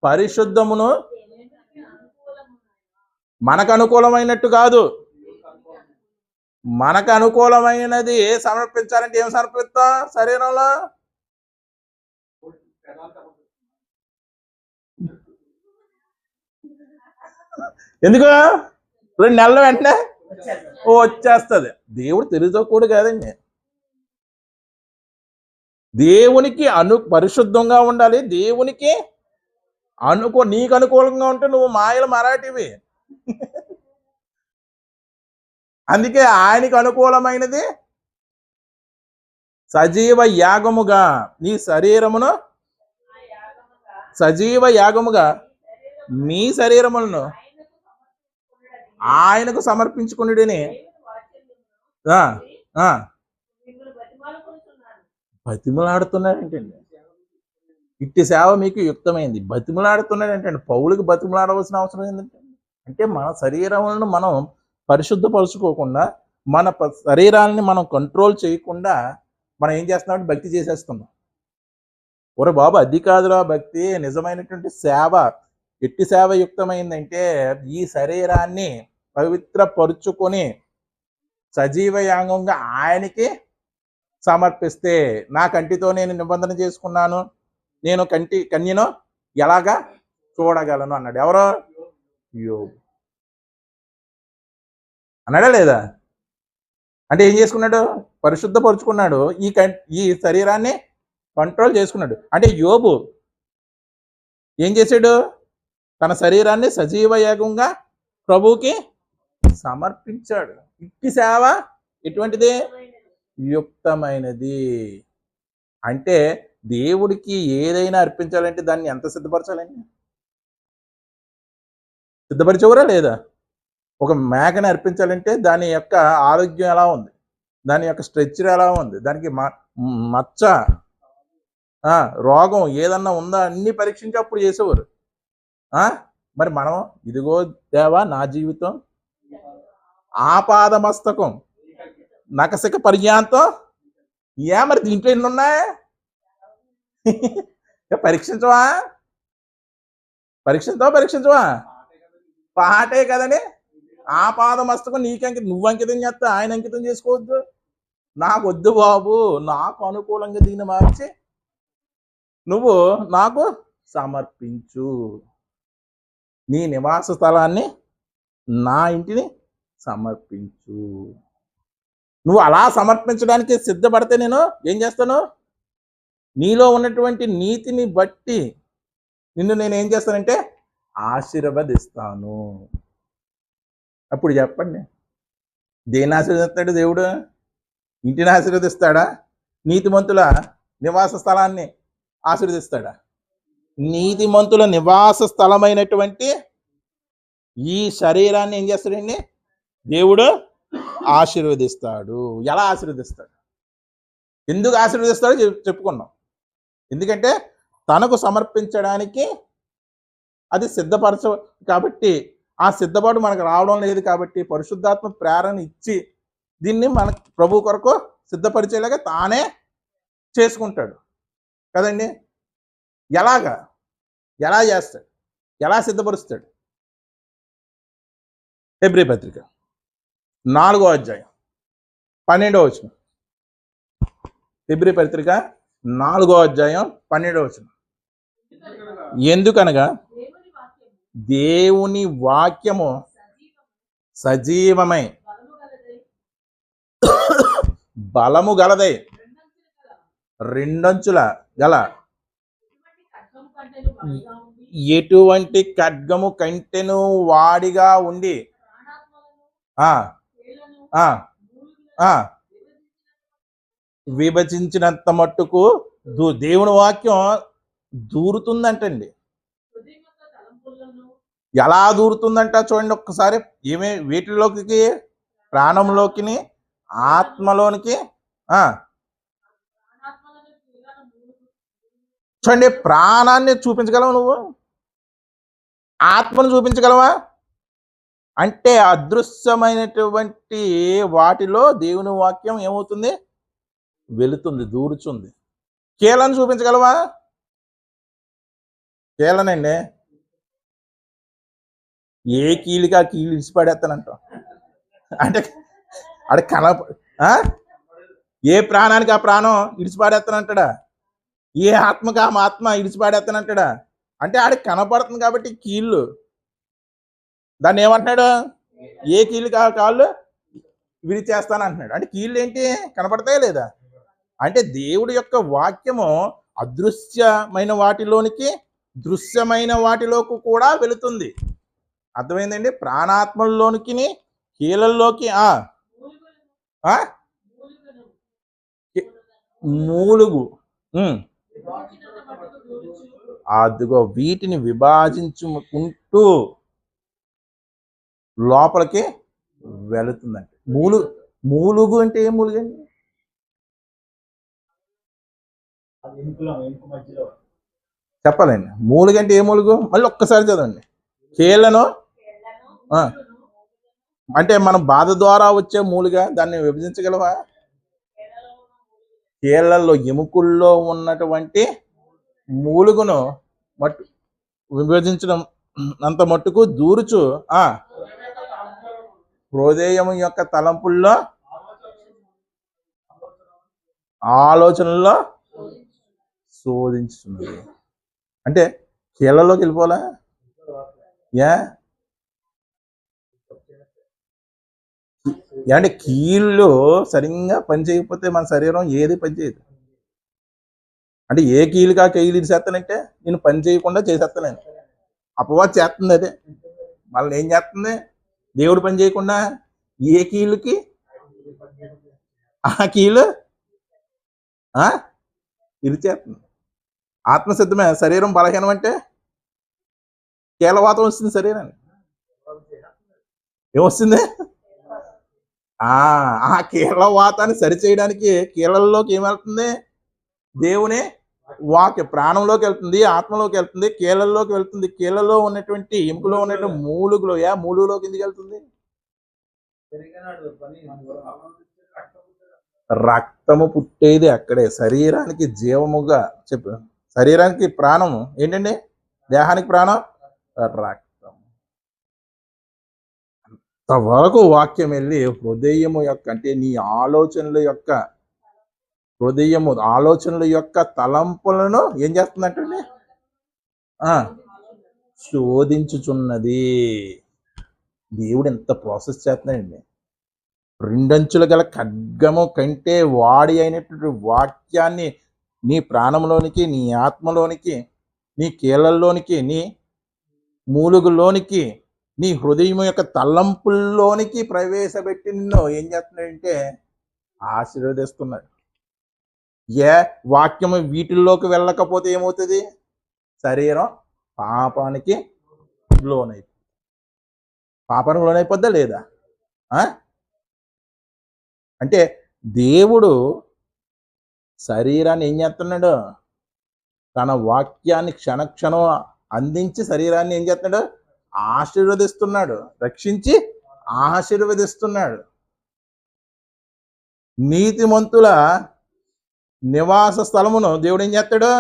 పరిశుద్ధమును మనకు అనుకూలమైనట్టు కాదు, మనకు అనుకూలమైనది సమర్పించాలంటే ఏం సమర్పిస్తాం? శరీరంలో ఎందుకు 2 నెలల వెంటనే వచ్చేస్తుంది. దేవుడు తెలివితో కూడా కాదండి. దేవునికి పరిశుద్ధంగా ఉండాలి. దేవునికి నీకు అనుకూలంగా ఉంటే నువ్వు మాయలు మరాఠీవి. అందుకే ఆయనకి అనుకూలమైనది సజీవ యాగముగా నీ శరీరమును సజీవ యాగముగా మీ శరీరములను ఆయనకు సమర్పించుకునుడని బతిమలాడుతున్నాడంటండి. ఇట్టి సేవ మీకు యుక్తమైంది. బతిమలాడుతున్నాడంటండి. పౌలుకి బతిమలాడవలసిన అవసరం ఏంటంటే, అంటే మన శరీరములను మనం పరిశుద్ధపరుచుకోకుండా, మన శరీరాలని మనం కంట్రోల్ చేయకుండా మనం ఏం చేస్తున్నాం? భక్తి చేసేస్తున్నాం. ఒరే బాబు, అది కాదురా భక్తి. నిజమైనటువంటి సేవ ఎట్టి సేవ యుక్తమైందంటే, ఈ శరీరాన్ని పవిత్రపరుచుకొని సజీవ యాగంగా ఆయనకి సమర్పిస్తే, నా కంటితో నేను నిబంధన చేసుకున్నాను, నేను కన్యను ఎలాగా చూడగలను అన్నాడు. ఎవరో యోబు అన్నాడా లేదా? అంటే ఏం చేసుకున్నాడు? పరిశుద్ధపరుచుకున్నాడు. ఈ శరీరాన్ని కంట్రోల్ చేసుకున్నాడు. అంటే యోబు ఏం చేశాడు? తన శరీరాన్ని సజీవ యాగంగా ప్రభువుకి సమర్పించాడు. ఇట్టి సేవ ఎటువంటిది? యుక్తమైనది. అంటే దేవుడికి ఏదైనా అర్పించాలంటే దాన్ని ఎంత సిద్ధపరచాలండి? సిద్ధపరిచేవరా లేదా? ఒక మేకని అర్పించాలంటే దాని యొక్క ఆరోగ్యం ఎలా ఉంది, దాని యొక్క స్ట్రక్చర్ ఎలా ఉంది, దానికి మచ్చ రోగం ఏదన్నా ఉందా అన్ని పరీక్షించి అప్పుడు చేసేవారు. మరి మనం ఇదిగో దేవా నా జీవితం ఆపాదమస్తకం నకసిక పర్యాంతం, మరి దీంట్లో ఎన్ని ఉన్నాయి? పరీక్షించవా? పాటే కదని ఆపాదమస్తకం నువ్వు అంకితం చేస్తా, ఆయన అంకితం చేసుకోవద్దు. నాకు వద్దు బాబు, నాకు అనుకూలంగా దీన్ని మార్చి నువ్వు నాకు సమర్పించు. నీ నివాస స్థలాన్ని, నా ఇంటిని సమర్పించు. నువ్వు అలా సమర్పించడానికి సిద్ధపడితే నేను ఏం చేస్తాను? నీలో ఉన్నటువంటి నీతిని బట్టి నిన్ను నేను ఏం చేస్తానంటే ఆశీర్వదిస్తాను. అప్పుడు చెప్పండి, దేన్ని ఆశీర్వదిస్తాడు దేవుడు? ఇంటిని ఆశీర్వదిస్తాడా? నీతిమంతుల నివాస స్థలాన్ని ఆశీర్వదిస్తాడా? నీతిమంతుల నివాస స్థలమైనటువంటి ఈ శరీరాన్ని ఏం చేస్తాడండి దేవుడు? ఆశీర్వదిస్తాడు. ఎలా ఆశీర్వదిస్తాడు? ఎందుకు ఆశీర్వదిస్తాడో చెప్పుకున్నాం. ఎందుకంటే తనకు సమర్పించడానికి అది సిద్ధపరచ కాబట్టి, ఆ సిద్ధపాటు మనకు రావడం లేదు కాబట్టి పరిశుద్ధాత్మ ప్రేరణ ఇచ్చి దీన్ని మన ప్రభు కొరకు సిద్ధపరిచేలాగా తానే చేసుకుంటాడు కదండి. ఎలా చేస్తాడు? ఎలా సిద్ధపరుస్తాడు? హెబ్రీ పత్రిక 4వ అధ్యాయం 12వ వచనం. హెబ్రీ పత్రిక 4వ అధ్యాయం 12వ వచనం. ఎందుకనగా దేవుని వాక్యము సజీవమై బలము గలదై రెండంచుల గల ఎటువంటి ఖడ్గము కంటెను వాడిగా ఉండి విభజించినంత మట్టుకు దేవుని వాక్యం దూరుతుందంటండి. ఎలా దూరుతుందంట చూడండి ఒక్కసారి. వీటిలోకి ప్రాణంలోకి, ఆత్మలోనికి. చూడండి, ప్రాణాన్ని చూపించగలవా నువ్వు? ఆత్మను చూపించగలవా? అంటే అదృశ్యమైనటువంటి వాటిలో దేవుని వాక్యం ఏమవుతుంది? వెళుతుంది, దూరుతుంది. కీలను చూపించగలవా? కీలనండి ఏ కీలికి ఆ కీలు ఇడిచిపడేస్తానంట. అంటే అది ఏ ప్రాణానికి ఆ ప్రాణం ఇడిచిపాడేస్తానంటాడా? ఏ ఆత్మకి ఆ ఆత్మ ఇడిచిపాడేస్తానంటాడా? అంటే ఆడికి కనపడుతుంది కాబట్టి కీళ్ళు. దాన్ని ఏమంటున్నాడు? ఏ కీళ్ళకి ఆ కాళ్ళు విడిచేస్తాను అంటున్నాడు. అంటే కీళ్ళు ఏంటి? కనపడతాయా లేదా? అంటే దేవుడి యొక్క వాక్యము అదృశ్యమైన వాటిలోనికి దృశ్యమైన వాటిలోకి కూడా వెళుతుంది. అర్థమైందండి? ప్రాణాత్మల్లోనికి కీలల్లోకి మూలుగు అదిగో వీటిని విభాజించుకుంటూ లోపలికి వెళుతుందండి. మూలుగు అంటే ఏం మూలుగండి? చెప్పాలండి. మూలుగు అంటే ఏ మూలుగు? మళ్ళీ ఒక్కసారి చదవండి. కీళ్ళను అంటే మనం బాధ ద్వారా వచ్చే మూలుగా, దాన్ని విభజించగలవా? కీళ్ళల్లో ఎముకల్లో ఉన్నటువంటి మూలుగును విభజించడం అంత మట్టుకు దూరుచు హృదయం యొక్క తలంపుల్లో ఆలోచనల్లో శోధించుతున్నది. అంటే కీళ్ళలోకి వెళ్ళిపోలే అంటే కీళ్ళు సరిగ్గా పని చేయకపోతే మన శరీరం ఏది పని చేయదు. అంటే ఏ కీలుగా కీలు ఇరిసేస్తానంటే నేను పని చేయకుండా చేసేస్తాను. అపవాదం చేస్తుంది అదే. మళ్ళీ ఏం చేస్తుంది? దేవుడు పని చేయకుండా ఏ కీలుకి ఆ కీలు ఇరిచేస్తుంది. ఆత్మసిద్ధమే. శరీరం బలహీనం అంటే కీలవాతం వస్తుంది శరీరాన్ని. ఏమొస్తుంది? ఆ కీలవాతాన్ని సరిచేయడానికి కీళ్ళల్లోకి ఏమెళ్తుంది? దేవుని వాక్య ప్రాణంలోకి వెళ్తుంది, ఆత్మలోకి వెళ్తుంది, కీళ్ళల్లోకి వెళ్తుంది. కీళ్ళలో ఉన్నటువంటి ఎముకలో ఉన్నటువంటి మూలుగులోకి ఎందుకు వెళ్తుంది? రక్తము పుట్టేది అక్కడే. శరీరానికి జీవముగా చెప్పు. శరీరానికి ప్రాణము ఏంటండి? దేహానికి ప్రాణం రక్తం. అంతవరకు వాక్యం వెళ్ళి హృదయము యొక్క అంటే నీ ఆలోచనల యొక్క ఆలోచనల యొక్క తలంపులను ఏం చేస్తుందంటే శోధించుచున్నది. దేవుడు ఎంత ప్రాసెస్ చేస్తున్నాడండి. రెండంచులు గల ఖడ్గము కంటే వాడి అయినటువంటి వాక్యాన్ని నీ ప్రాణంలోనికి, నీ ఆత్మలోనికి, నీ కీళ్ళల్లోనికి, నీ మూలుగులోనికి, నీ హృదయం యొక్క తలంపుల్లోనికి ప్రవేశపెట్టి నిన్ను ఏం చేస్తున్నాడంటే ఆశీర్వదిస్తున్నాడు. వాక్యము వీటిల్లోకి వెళ్ళకపోతే ఏమవుతుంది? శరీరం పాపానికి లోనైపోద్దా లేదా? అంటే దేవుడు శరీరాన్ని ఏం చేస్తున్నాడు? తన వాక్యాన్ని క్షణక్షణం అందించి శరీరాన్ని ఏం చేస్తున్నాడు? ఆశీర్వదిస్తున్నాడు. రక్షించి ఆశీర్వదిస్తున్నాడు. నీతిమంతుల నివాస స్థలమును దేవుడు ఏం చేస్తాడు?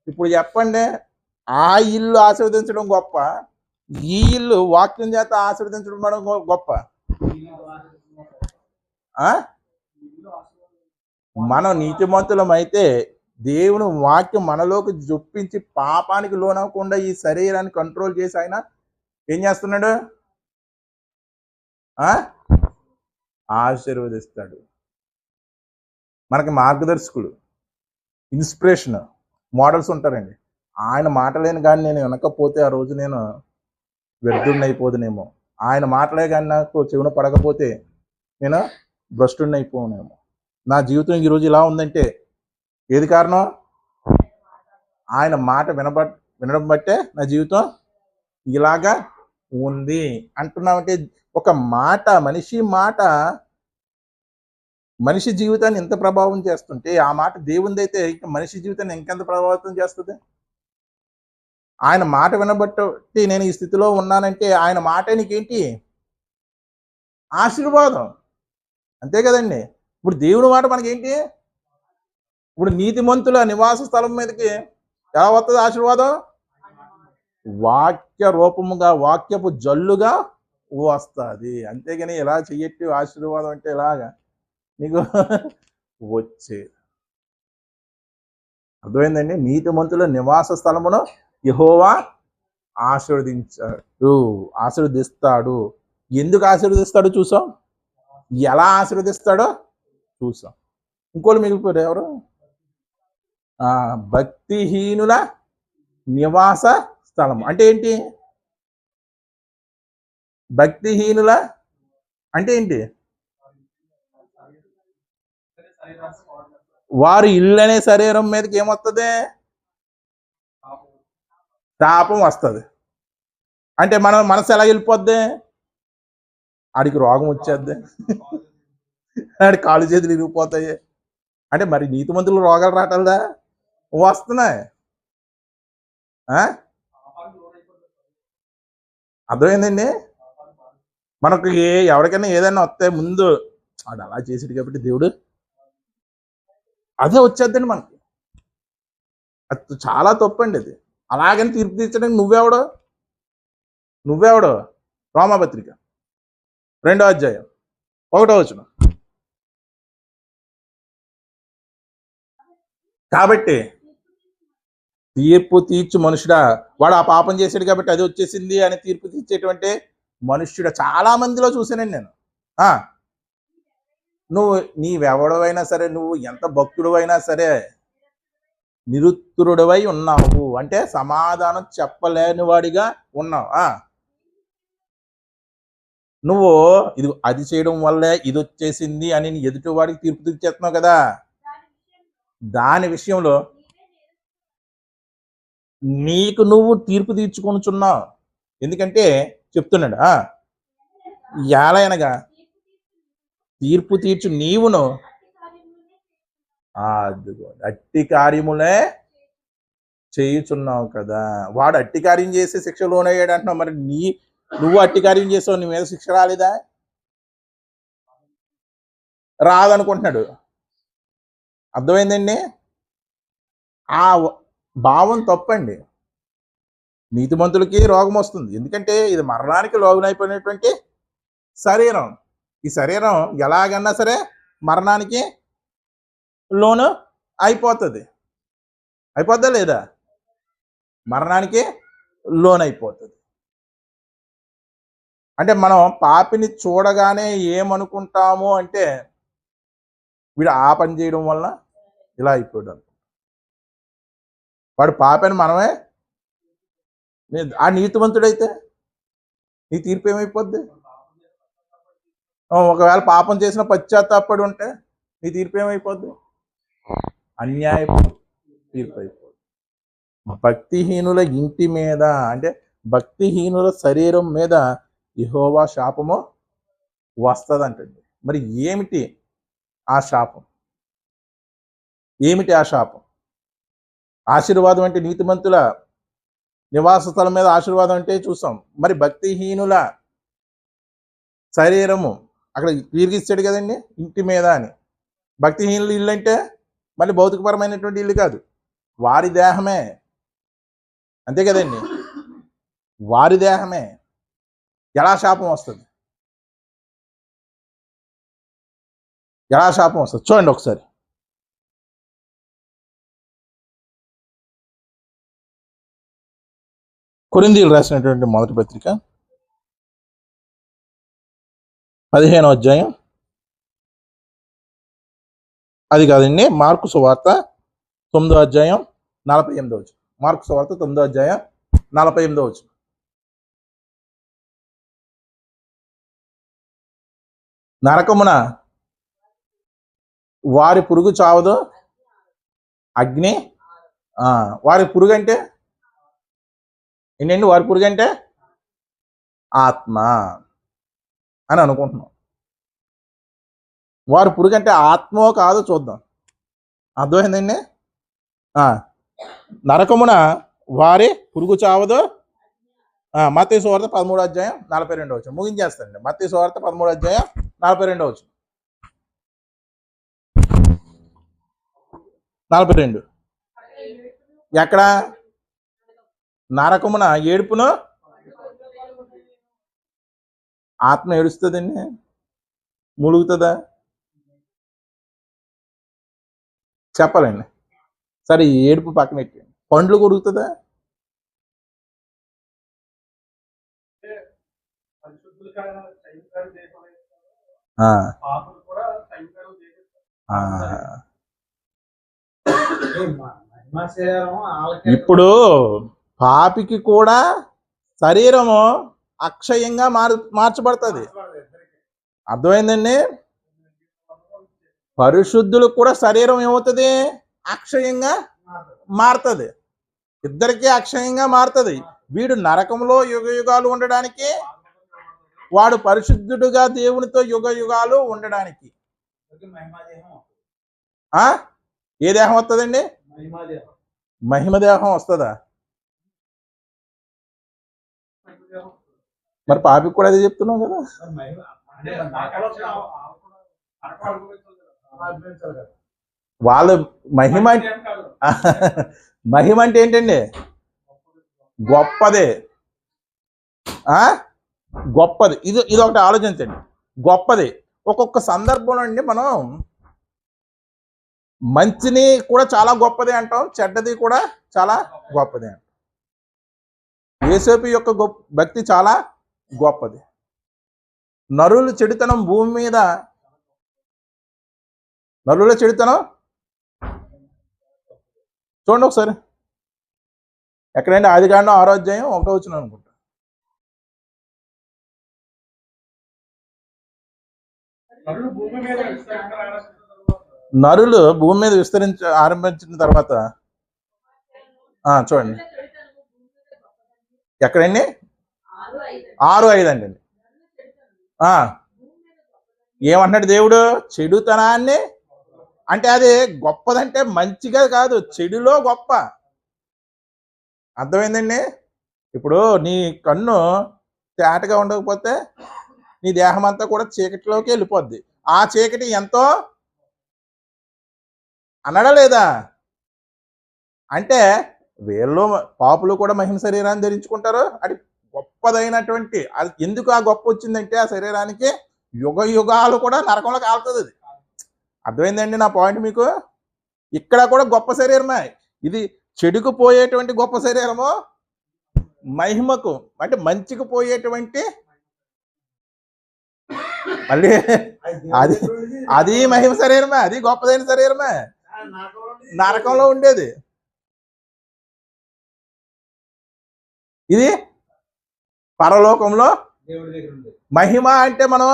ఇప్పుడు చెప్పండి, ఆ ఇల్లు ఆశీర్వదించడం గొప్ప, ఈ ఇల్లు వాక్యం చేత ఆశీర్వదించడం గొప్ప? మనం నీతిమంతులమైతే దేవుని వాక్యం మనలోకి జొప్పించి పాపానికి లోనవ్వకుండా ఈ శరీరాన్ని కంట్రోల్ చేసి ఆయన ఏం చేస్తున్నాడు? ఆశీర్వదిస్తాడు. మనకి మార్గదర్శకులు, ఇన్స్పిరేషన్, మోడల్స్ ఉంటారండి. ఆయన మాటలేని కానీ నేను వినకపోతే ఆ రోజు నేను వ్యర్థుడిని అయిపోదునేమో. ఆయన మాటలే కానీ నాకు చెవున పడకపోతే నేను భ్రష్టుడిని అయిపోనేమో. నా జీవితం ఈరోజు ఇలా ఉందంటే ఏది కారణం? ఆయన మాట వినడం బట్టే నా జీవితం ఇలాగా ఉంది అంటున్నామంటే, ఒక మాట, మనిషి జీవితాన్ని ఎంత ప్రభావం చేస్తుంటే ఆ మాట దేవునిదైతే ఇంకా మనిషి జీవితాన్ని ఇంకెంత ప్రభావితం చేస్తుంది? ఆయన మాట వినబట్టి నేను ఈ స్థితిలో ఉన్నానంటే ఆయన మాట నీకేంటి? ఆశీర్వాదం. అంతే కదండి. ఇప్పుడు దేవుని మాట మనకేంటి? ఇప్పుడు నీతిమంతుల నివాస స్థలం మీదకి ఎలా వస్తుంది ఆశీర్వాదం? వాక్య రూపముగా, వాక్యపు జల్లుగా వస్తుంది. అంతేగాని ఎలా చెయ్యట్టి ఆశీర్వాదం అంటే ఎలాగా నీకు వచ్చేది. అర్థమైందండి? నీతిమంతుల నివాస స్థలమును యెహోవా ఆశీర్వదిస్తాడు. ఎందుకు ఆశీర్వదిస్తాడో చూసాం, ఎలా ఆశీర్వదిస్తాడో చూసాం. ఇంకోళ్ళు మిగిలిపోయారు ఎవరు? భక్తిహీనుల నివాస స్థలం అంటే ఏంటి? భక్తిహీనుల అంటే ఏంటి? వారి ఇల్లు అనే శరీరం మీదకి ఏమొస్తుంది? శాపం వస్తుంది. అంటే మన మనసు ఎలా వెళ్ళిపోద్ది? ఆడికి రోగం వచ్చేద్ది, ఆడి కాళ్ళు చేతులు ఇరిగిపోతాయి. అంటే మరి నీతిమంతులు రోగాలు రావట్లేదా? వస్తున్నాయి. అర్థమైందండి? మనకు ఎవరికైనా ఏదైనా వస్తే ముందు ఆడు అలా చేసాడు కాబట్టి దేవుడు అదే వచ్చేద్దండి మనకి. అది చాలా తప్పండి అది. అలాగని తీర్పు తీర్చడానికి నువ్వెవడో రోమాపత్రిక 2వ అధ్యాయం 1వ వచనం. కాబట్టి తీర్పు తీర్చు మనుషుడా, వాడు ఆ పాపం చేశాడు కాబట్టి అది వచ్చేసింది అని తీర్పు తీర్చేటువంటి మనుష్యుడు చాలా మందిలో చూసానండి నేను. నువ్వు నీవెవడవైనా సరే, నువ్వు ఎంత భక్తుడు అయినా సరే నిరుత్తరుడవై ఉన్నావు అంటే సమాధానం చెప్పలేని వాడిగా ఉన్నావు. నువ్వు ఇది అది చేయడం వల్లే ఇది వచ్చేసింది అని ఎదుటి వాడికి తీర్పు తీర్చేస్తున్నావు కదా. దాని విషయంలో నీకు నువ్వు తీర్పు తీర్చుకొనుచున్నావు. ఎందుకంటే చెప్తున్నాడు ఎలాగనగా తీర్పు తీర్చు నీవును అట్టి కార్యములే చేయుచున్నావు కదా. వాడు అట్టి కార్యం చేసి శిక్ష లోనయ్యాడు అంటున్నావు. మరి నువ్వు అట్టి కార్యం చేసావు, నీ మీద శిక్ష రాలేదా? రాదనుకుంటున్నాడు. అర్థమైందండి? ఆ భావం తప్పండి. నీతిమంతులకి రోగం వస్తుంది, ఎందుకంటే ఇది మరణానికి లోగునైపోయినటువంటి శరీరం. ఈ శరీరం ఎలాగన్నా సరే మరణానికి లోను అయిపోద్దా లేదా? మరణానికి లోనైపోతుంది. అంటే మనం పాపిని చూడగానే ఏమనుకుంటాము అంటే వీడు ఆ పని చేయడం వలన ఇలా అయిపోయాడు. వాడు పాపని మనమే. ఆ నీతివంతుడైతే నీ తీర్పు ఏమైపోద్ది? ఒకవేళ పాపం చేసిన పశ్చాత్తాపడి ఉంటే నీ తీర్పు ఏమైపోద్ది? అన్యాయపు తీర్పు అయిపోద్ది. భక్తిహీనుల ఇంటి మీద అంటే భక్తిహీనుల శరీరం మీద యెహోవా శాపము వస్తుందంటండి. మరి ఏమిటి ఆ శాపం? ఏమిటి ఆ శాపం? ఆశీర్వాదం అంటే నీతిమంతుల నివాస స్థలం మీద ఆశీర్వాదం అంటే చూసాం. మరి భక్తిహీనుల శరీరము అక్కడ తీర్గిస్తాడు కదండి, ఇంటి మీద అని. భక్తిహీనుల ఇల్లు అంటే మళ్ళీ భౌతికపరమైనటువంటి ఇల్లు కాదు, వారి దేహమే. అంతే కదండి, వారి దేహమే. ఎలా శాపం వస్తుంది? చూడండి ఒకసారి. కొరింథీయులు రాసినటువంటి మొదటి పత్రిక 15వ అధ్యాయం, అది కాదండి, మార్కు సువార్త 9వ అధ్యాయం 48వ వచనం. మార్కు సువార్త 9వ అధ్యాయం 48వ వచనం. నరకమున వారి పురుగు చావదు, అగ్ని వారి పురుగు అంటే ఏంటండి? వారి పురుగు అంటే ఆత్మ అని అనుకుంటున్నాం. వారి పురుగు అంటే ఆత్మో కాదో చూద్దాం. అర్థమైందండి? నరకమున వారి పురుగు చావదు. మత్తయి సువార్త 13వ అధ్యాయం 42వ వచనం. ముగించేస్తానండి. మత్తయి సువార్త 13వ అధ్యాయం 42వ వచనం. 42 ఎక్కడ? నరకమున ఏడుపును. ఆత్మ ఏడుస్తుందండి? ములుగుతుందా? చెప్పాలండి. సరే, ఏడుపు పక్కన పెట్టి పండ్లు కొరుకుతుందా? ఇప్పుడు పాపికి కూడా శరీరము అక్షయంగా మార్చబడుతుంది. అర్థమైందండి? పరిశుద్ధులకు కూడా శరీరం ఏమవుతుంది? అక్షయంగా మారుతుంది. ఇద్దరికీ అక్షయంగా మారుతుంది. వీడు నరకంలో యుగ యుగాలు ఉండడానికి, వాడు పరిశుద్ధుడుగా దేవునితో యుగ యుగాలు ఉండడానికి. ఏ దేహం వస్తుందండి? మహిమ దేహం వస్తుందా? మరి పాపికి కూడా అదే చెప్తున్నావు కదా. వాళ్ళు మహిమ మహిమ అంటే ఏంటండి? గొప్పదే. గొప్పది. ఇది ఒకటి ఆలోచించండి. గొప్పది. ఒక్కొక్క సందర్భంలో అండి మనం మంచిని కూడా చాలా గొప్పది అంటాం, చెడ్డది కూడా చాలా గొప్పది అంటాం. యేసోపు యొక్క భక్తి చాలా గొప్పది. నరుల చెడుతనం భూమి మీద, నరుల చెడుతనం చూడండి ఒకసారి. ఎక్కడంటే ఆదికాండం 6వ అధ్యాయం 1వ వచనం అనుకుంటా. నరులు భూమి మీద ఆరంభించిన తర్వాత చూడండి ఎక్కడండి? 6:5 అండి. ఏమంటున్నాడు దేవుడు? చెడుతనాన్ని అంటే అది గొప్పదంటే మంచిగా కాదు, చెడులో గొప్ప. అర్థమైందండి? ఇప్పుడు నీ కన్ను తేటగా ఉండకపోతే నీ దేహం అంతా కూడా చీకటిలోకి వెళ్ళిపోద్ది. ఆ చీకటి ఎంతో అన్నాడా లేదా? అంటే వీళ్ళు పాపులు కూడా మహిమ శరీరాన్ని ధరించుకుంటారు. అది గొప్పదైనటువంటి, అది ఎందుకు ఆ గొప్ప వచ్చిందంటే ఆ శరీరానికి యుగ యుగాలు కూడా నరకంలో కాలుతుంది. అది అర్థమైందండి నా పాయింట్ మీకు? ఇక్కడ కూడా గొప్ప శరీరమే. ఇది చెడుకు పోయేటువంటి గొప్ప శరీరము, మహిమకు అంటే మంచికి పోయేటువంటి మళ్ళీ అది మహిమ శరీరమే, అది గొప్పదైన శరీరమే, నరకంలో ఉండేది. ఇది పరలోకంలో మహిమ. అంటే మనం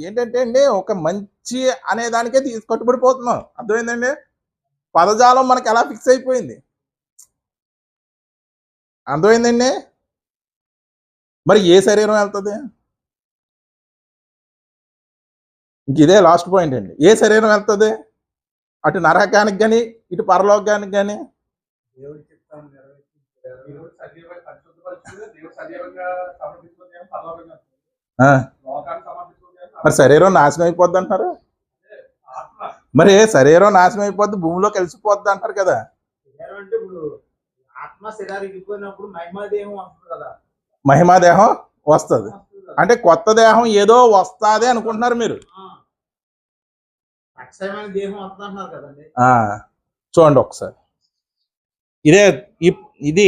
ఏంటంటే అండి ఒక మంచి అనే దానికే కట్టుబడిపోతున్నాం. అర్థమైందండి? పదజాలం మనకి ఎలా ఫిక్స్ అయిపోయింది. అర్థమైందండి? మరి ఏ శరీరం వెళ్తుంది? ఇంక ఇదే లాస్ట్ పాయింట్ అండి. ఏ శరీరం వెళ్తుంది? అటు నరకానికి కానీ ఇటు పరలోకానికి కానీ. మరి శరీరం నాశనం అయిపోద్ది అంటారు. మరి శరీరం నాశనం అయిపోద్ది, భూమిలో కలిసిపోద్ది అంటారు కదా. మహిమాదేహం వస్తుంది అంటే కొత్త దేహం ఏదో వస్తుంది అనుకుంటున్నారు మీరు. చూడండి ఒకసారి, ఇది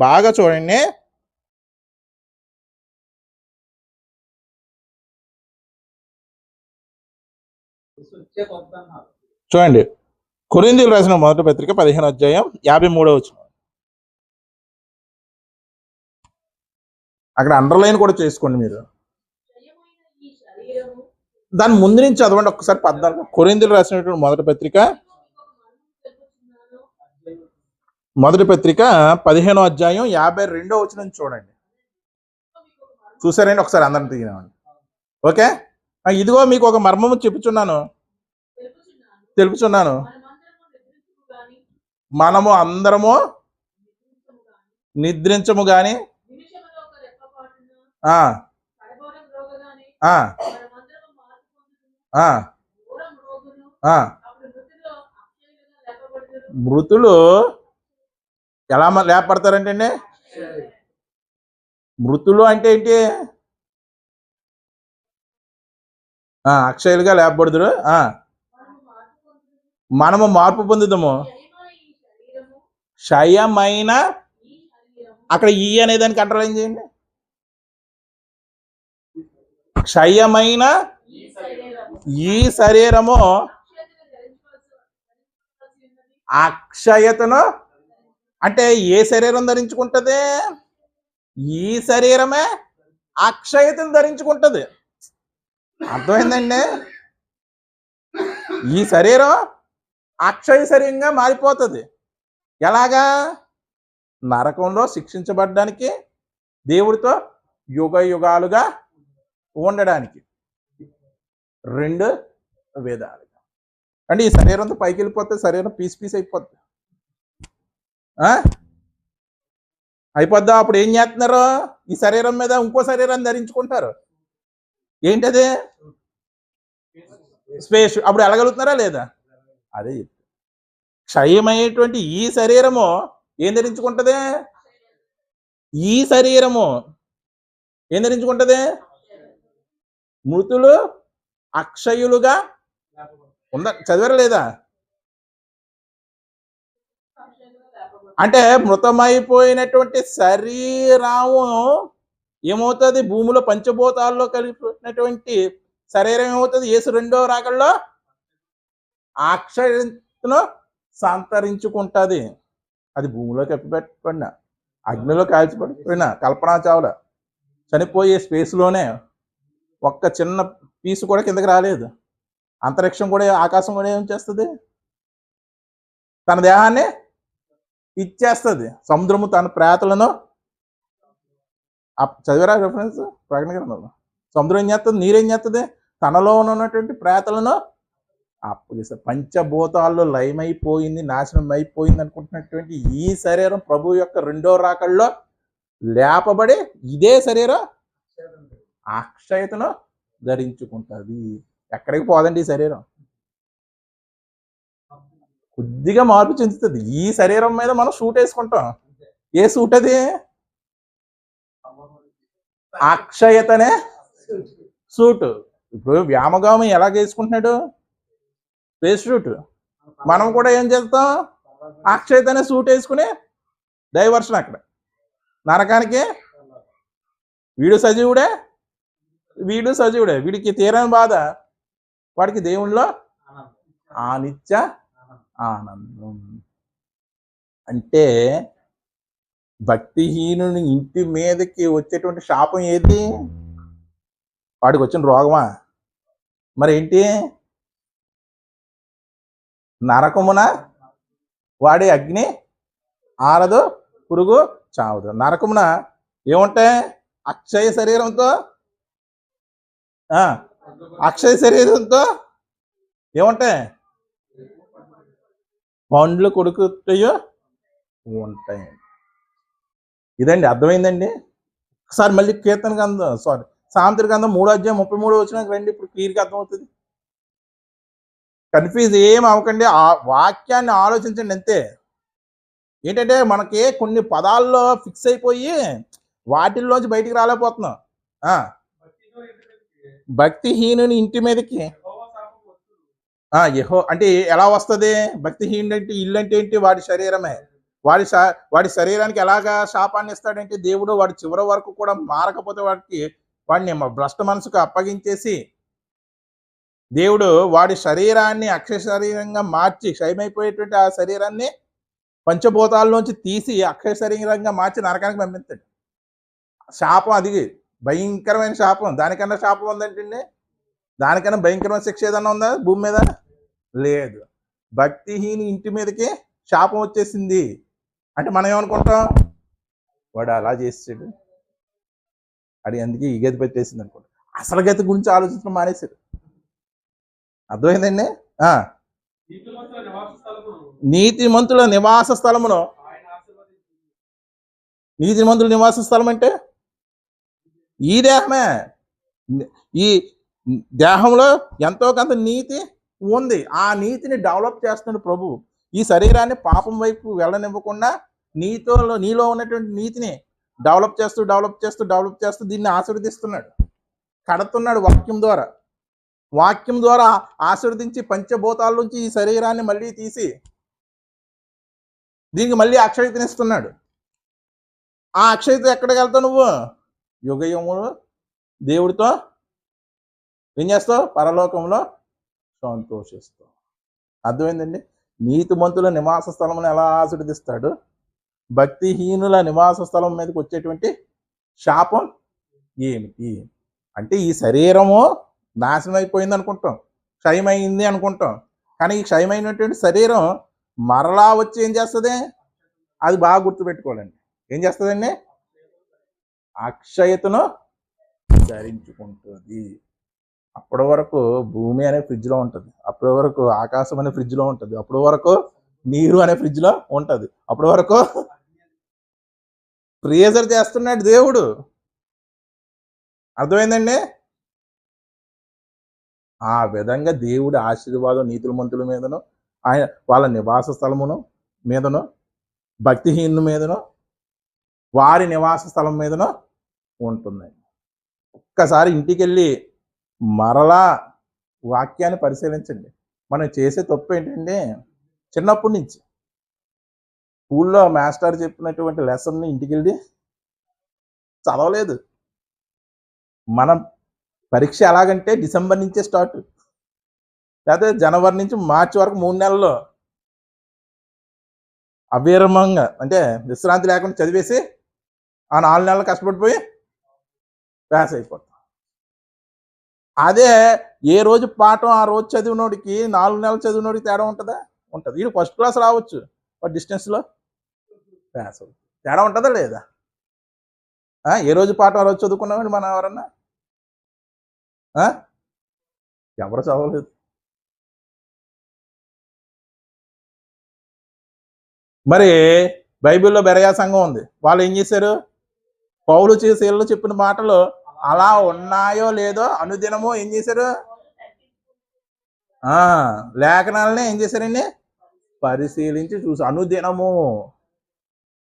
బాగా చూడండి. చూడండి కొరింథీయులకు రాసిన మొదటి పత్రిక 15వ అధ్యాయం 53వ వచనం. అక్కడ అండర్లైన్ కూడా చేసుకోండి మీరు. దాని ముందు నుంచి చదవండి ఒక్కసారి. 14 కొరింథీయులకు రాసినటువంటి మొదటి పత్రిక 15వ అధ్యాయం 52వ వచనం చూడండి. చూసారండి? ఒకసారి అందరిని తిరిగినామండి. ఓకే, ఇదిగో మీకు ఒక మర్మము తెలుపుచున్నాను. మనము అందరము నిద్రించము గాని మృతులు ఎలా లేపడతారంటే అండి? మృతులు అంటే ఏంటి? అక్షయులుగా లేపబడుదురు. మనము మార్పు పొందుదాము. క్షయమైన, అక్కడ ఈ అనే దానికి అండర్లైన్ చేయండి. క్షయమైన ఈ శరీరము అక్షయతను అంటే ఏ శరీరం ధరించుకుంటది? ఈ శరీరమే అక్షయతను ధరించుకుంటది. అర్థమైందండి? ఈ శరీరం అక్షయ శరీరంగా మారిపోతుంది. ఎలాగా? నరకంలో శిక్షించబడ్డానికి, దేవుడితో యుగ యుగాలుగా ఉండడానికి. 2 విధాలుగా. అంటే ఈ శరీరంతో పైకి వెళ్ళిపోతే శరీరం పీస్ పీస్ అయిపోద్ది. అయిపోద్దా? అప్పుడు ఏం చేస్తున్నారు? ఈ శరీరం మీద ఇంకో శరీరాన్ని ధరించుకుంటారు. ఏంటది? స్పేస్. అప్పుడు వెళ్ళగలుగుతున్నారా లేదా? అదే క్షయమైనటువంటి ఈ శరీరము ఏం ధరించుకుంటది? ఈ శరీరము ఏం ధరించుకుంటది? మృతులు అక్షయులుగా చదివారా లేదా? అంటే మృతమైపోయినటువంటి శరీరము ఏమవుతుంది? భూమిలో పంచభూతాల్లో కలిపినటువంటి శరీరం ఏమవుతుంది? యేసు 2వ రాకడలో అక్షయతను సంతరించుకుంటుంది. అది భూమిలో కప్పిపెట్టబడిన, అగ్నిలో కాల్చిపడిపోయిన కల్పనా చావ్లా చనిపోయే స్పేస్లోనే ఒక్క చిన్న పీసు కూడా కిందకి రాలేదు. అంతరిక్షం కూడా, ఆకాశం కూడా ఏం చేస్తుంది? తన దేహాన్ని ఇచ్చేస్తుంది. సముద్రము తన ప్రేతలను చదివారా రెఫరెన్స్? ప్రకటన గ్రంథంలో సముద్రం ఏం చేస్తుంది? నీరేం చేస్తుంది? తనలో ఉన్నటువంటి ప్రేతలను అప్పగిస్తారు. పంచభూతాల్లో లయమైపోయింది, నాశనం అయిపోయింది అనుకుంటున్నటువంటి ఈ శరీరం ప్రభు యొక్క 2వ రాకడలో లేపబడి ఇదే శరీరం అక్షయతను ధరించుకుంటుంది. ఎక్కడికి పోదండి ఈ శరీరం. కొద్దిగా మార్పు చెందుతుంది. ఈ శరీరం మీద మనం సూట్ వేసుకుంటాం. ఏ సూట్ అది? అక్షయతనే సూట్. ఇప్పుడు వ్యామగామి ఎలాగ వేసుకుంటున్నాడు? Space suit. మనం కూడా ఏం చేస్తాం? అక్షయతనే సూట్ వేసుకుని డైవర్షన్ అక్కడ నరకానికి. వీడు సజీవుడే, వీడు సజీవుడే. వీడికి తీరని బాధ, వాడికి దేవుళ్ళో నిత్య ఆనందం. అంటే భక్తిహీనుని ఇంటి మీదకి వచ్చేటువంటి శాపం ఏది? వాడికి వచ్చిన రోగమా? మరి ఏంటి? నరకమున వాడి అగ్ని ఆరదు, పురుగు చావదు. నరకమున ఏముంటాయి? అక్షయ శరీరంతో ఏముంటాయి? పండ్లు కొడుకుతాయో ఉంటాయి. ఇదండి, అర్థమైందండి? ఒకసారి మళ్ళీ కీర్తన గ్రంథం, సామెతల గ్రంథం 3వ అధ్యాయం 33వ వచనానికి రండి. ఇప్పుడు క్లియర్గా అర్థమవుతుంది. కన్ఫ్యూజ్ ఏం అవ్వకండి. ఆ వాక్యాన్ని ఆలోచించండి అంతే. ఏంటంటే మనకి కొన్ని పదాల్లో ఫిక్స్ అయిపోయి వాటిల్లోంచి బయటికి రాలేకపోతున్నాం. భక్తిహీనుని ఇంటి మీదకి అంటే ఎలా వస్తుంది? భక్తిహీనుడు అంటే ఇల్లు అంటే ఏంటి? వాడి శరీరమే. వాడి శరీరానికి ఎలాగా శాపాన్ని ఇస్తాడంటే దేవుడు వాడి చివరి వరకు కూడా మారకపోతే వాడిని భ్రష్ట మనసుకు అప్పగించేసి దేవుడు వాడి శరీరాన్ని అక్షయ శరీరంగా మార్చి, క్షయమైపోయేటువంటి ఆ శరీరాన్ని పంచభూతాల్లోంచి తీసి అక్షయ శరీరంగా మార్చి నరకానికి పంపిస్తాడు. శాపం అది భయంకరమైన శాపం. దానికన్నా శాపం ఉందంటండి? దానికన్నా భయంకరమైన శిక్ష ఏదన్నా ఉందా భూమి మీద? లేదు. భక్తిహీని ఇంటి మీదకి శాపం వచ్చేసింది అంటే మనం ఏమనుకుంటాం? వాడు అలా చేసాడు, అది అందుకే ఈ గతి పెట్టేసింది అనుకుంటాం. అసలు గతి గురించి ఆలోచించడం మానేశారు. అర్థమైందండి? నీతిమంతుల నివాస స్థలమును. నీతిమంతుల నివాస స్థలం అంటే ఈ దేహమే. ఈ దేహంలో ఎంతో కొంత నీతి ఉంది. ఆ నీతిని డెవలప్ చేస్తున్నాడు ప్రభు. ఈ శరీరాన్ని పాపం వైపు వెళ్ళనివ్వకుండా నీలో ఉన్నటువంటి నీతిని డెవలప్ చేస్తూ దీన్ని ఆశీర్వదిస్తున్నాడు, కడుతున్నాడు వాక్యం ద్వారా ఆశీర్వదించి పంచభూతాల నుంచి ఈ శరీరాన్ని మళ్ళీ తీసి దీనికి మళ్ళీ అక్షయతనిస్తున్నాడు. ఆ అక్షయత ఎక్కడికి వెళ్తావు నువ్వు? యుగయుగములు దేవుడితో ఏం చేస్తావు? పరలోకంలో సంతోషిస్తావు. అర్థమైందండి? నీతిమంతుల నివాస స్థలమును ఎలా ఆశీర్వదిస్తాడు, భక్తిహీనుల నివాస స్థలం మీదకి వచ్చేటువంటి శాపం ఏమిటి అంటే, ఈ శరీరము నాశనం అయిపోయింది అనుకుంటాం, క్షయమైంది అనుకుంటాం. కానీ ఈ క్షయమైనటువంటి శరీరం మరలా వచ్చి ఏం చేస్తుంది? అది బాగా గుర్తుపెట్టుకోవాలండి. ఏం చేస్తుందండి? అక్షయతను ధరించుకుంటుంది. అప్పటి వరకు భూమి అనే ఫ్రిడ్జ్లో ఉంటుంది, అప్పటి వరకు ఆకాశం అనే ఫ్రిడ్జ్లో ఉంటుంది, అప్పటి వరకు నీరు అనే ఫ్రిడ్జ్లో ఉంటుంది, అప్పటి వరకు ఫ్రీజర్ చేస్తున్నాడు దేవుడు. అర్థమైందండి? ఆ విధంగా దేవుడి ఆశీర్వాదం నీతిమంతుల మీదను, ఆయన వాళ్ళ నివాస స్థలమును మీదను, భక్తిహీనుల మీదను, వారి నివాస స్థలం మీదను ఉంటుందండి. ఒక్కసారి ఇంటికి వెళ్ళి మరలా వాక్యాన్ని పరిశీలించండి. మనం చేసే తప్పు ఏంటంటే, చిన్నప్పటి నుంచి స్కూల్లో మాస్టర్ చెప్పినటువంటి లెసన్ని ఇంటికి వెళ్ళి చదవలేదు. మనం పరీక్ష ఎలాగంటే డిసెంబర్ నుంచే స్టార్ట్, లేకపోతే జనవరి నుంచి మార్చి వరకు 3 నెలల్లో అవిరమంగా అంటే విశ్రాంతి లేకుండా చదివేసి ఆ 4 నెలలు కష్టపడిపోయి పాస్ అయిపోతాం. అదే ఏ రోజు పాఠం ఆ రోజు చదివినోడికి 4 నెలలు చదివినోడికి తేడా ఉంటుందా? ఉంటుంది. వీడు ఫస్ట్ క్లాస్ రావచ్చు, డిస్టెన్స్లో పాస్ అవుతుంది. తేడా ఉంటుందా లేదా? ఏ రోజు పాఠం ఆ రోజు చదువుకున్నామండి మనం ఎవరన్నా? ఎవరు చదవలేదు. మరి బైబిల్లో బెరయా సంఘం ఉంది, వాళ్ళు ఏం చేశారు? పౌలు శీలలు చెప్పిన మాటలు అలా ఉన్నాయో లేదో అనుదినము ఏం చేశారు? లేఖనాలనే ఏం చేశారండి? పరిశీలించి చూసి అనుదినము.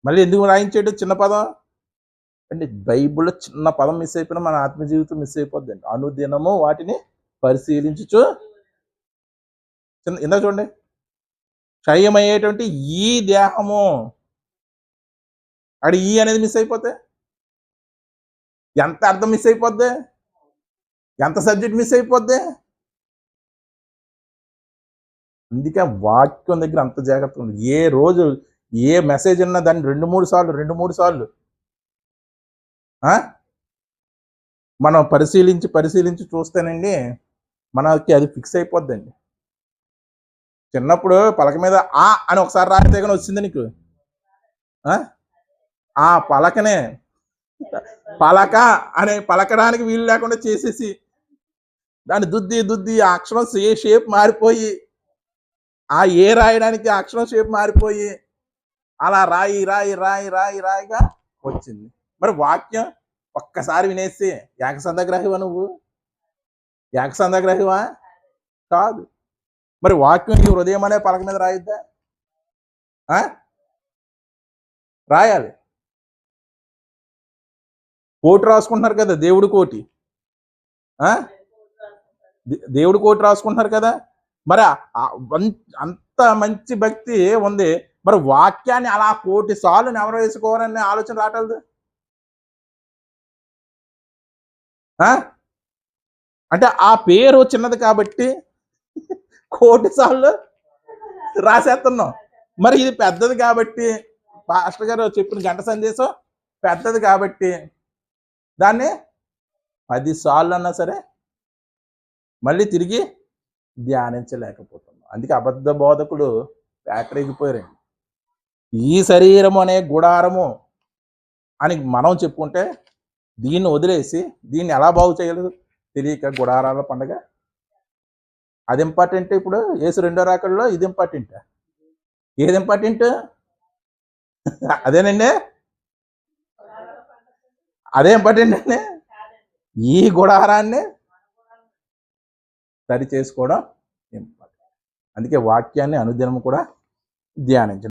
మళ్ళీ ఎందుకు రాయించాడు చిన్న పదం అంటే, బైబిల్లో చిన్న పదం మిస్ అయిపోయినా మన ఆత్మ జీవితం మిస్ అయిపోద్దండి. అనుదినము వాటిని పరిశీలించు. ఇందా చూడండి, క్షయమయ్యేటువంటి ఈ దేహము, అక్కడ ఈ అనేది మిస్ అయిపోతే ఎంత అర్థం మిస్ అయిపోద్ది, ఎంత సబ్జెక్ట్ మిస్ అయిపోద్ది. అందుకే వాక్యం దగ్గర అంత జాగ్రత్త ఉంది. ఏ రోజు ఏ మెసేజ్ ఉన్నా దాన్ని 2-3 సార్లు మనం పరిశీలించి చూస్తేనండి మనకి అది ఫిక్స్ అయిపోద్దండి. చిన్నప్పుడు పలక మీద ఆ అని ఒకసారి రాస్తే కానీ వచ్చింది నీకు? ఆ పలకనే పలక అనే పలకడానికి వీలు లేకుండా చేసేసి దాన్ని దుద్ది ఆ అక్షరం షేప్ మారిపోయి, ఆ ఏ రాయడానికి అక్షరం షేప్ మారిపోయి అలా రాయిగా వచ్చింది. మరి వాక్యం ఒక్కసారి వినేసి ఏకసంధగ్రాహివా నువ్వు? ఏకసంధగ్రాహివా కాదు. మరి వాక్యం ఈ హృదయం అనే పలక మీద రాయిద్దా? రాయాలి. కోటి రాసుకుంటున్నారు కదా, దేవుడు కోటి, దేవుడు కోటి రాసుకుంటున్నారు కదా. మరి అంత మంచి భక్తి ఉంది, మరి వాక్యాన్ని అలా 1,000 సార్లు నెమరు వేసుకోవాలనే ఆలోచన రావట్లేదు. అంటే ఆ పేరు చిన్నది కాబట్టి 1,000 సార్లు రాసేస్తున్నాం. మరి ఇది పెద్దది కాబట్టి, పాస్టర్ గారు చెప్పిన గంట సందేశం పెద్దది కాబట్టి దాన్ని 10 సార్లు అన్నా సరే మళ్ళీ తిరిగి ధ్యానించలేకపోతున్నాం. అందుకే అబద్ధ బోధకుడు పేటరేగిపోయారండి. ఈ శరీరము అనే గుడారము అని మనం చెప్పుకుంటే దీన్ని వదిలేసి దీన్ని ఎలా బాగు చేయాలి తెలియక గుడారాల పండుగ అది ఇంపార్టెంట్. ఇప్పుడు యేసు 2వ రాకడలో ఇది ఇంపార్టెంట్. ఏది ఇంపార్టెంట్? అదేనండి, అదే ఇంపార్టెంట్ అండి. ఈ గుడారాన్ని సరి చేసుకోవడం ఇంపార్టెంట్. అందుకే వాక్యాన్ని అనుదినం కూడా ధ్యానించండి.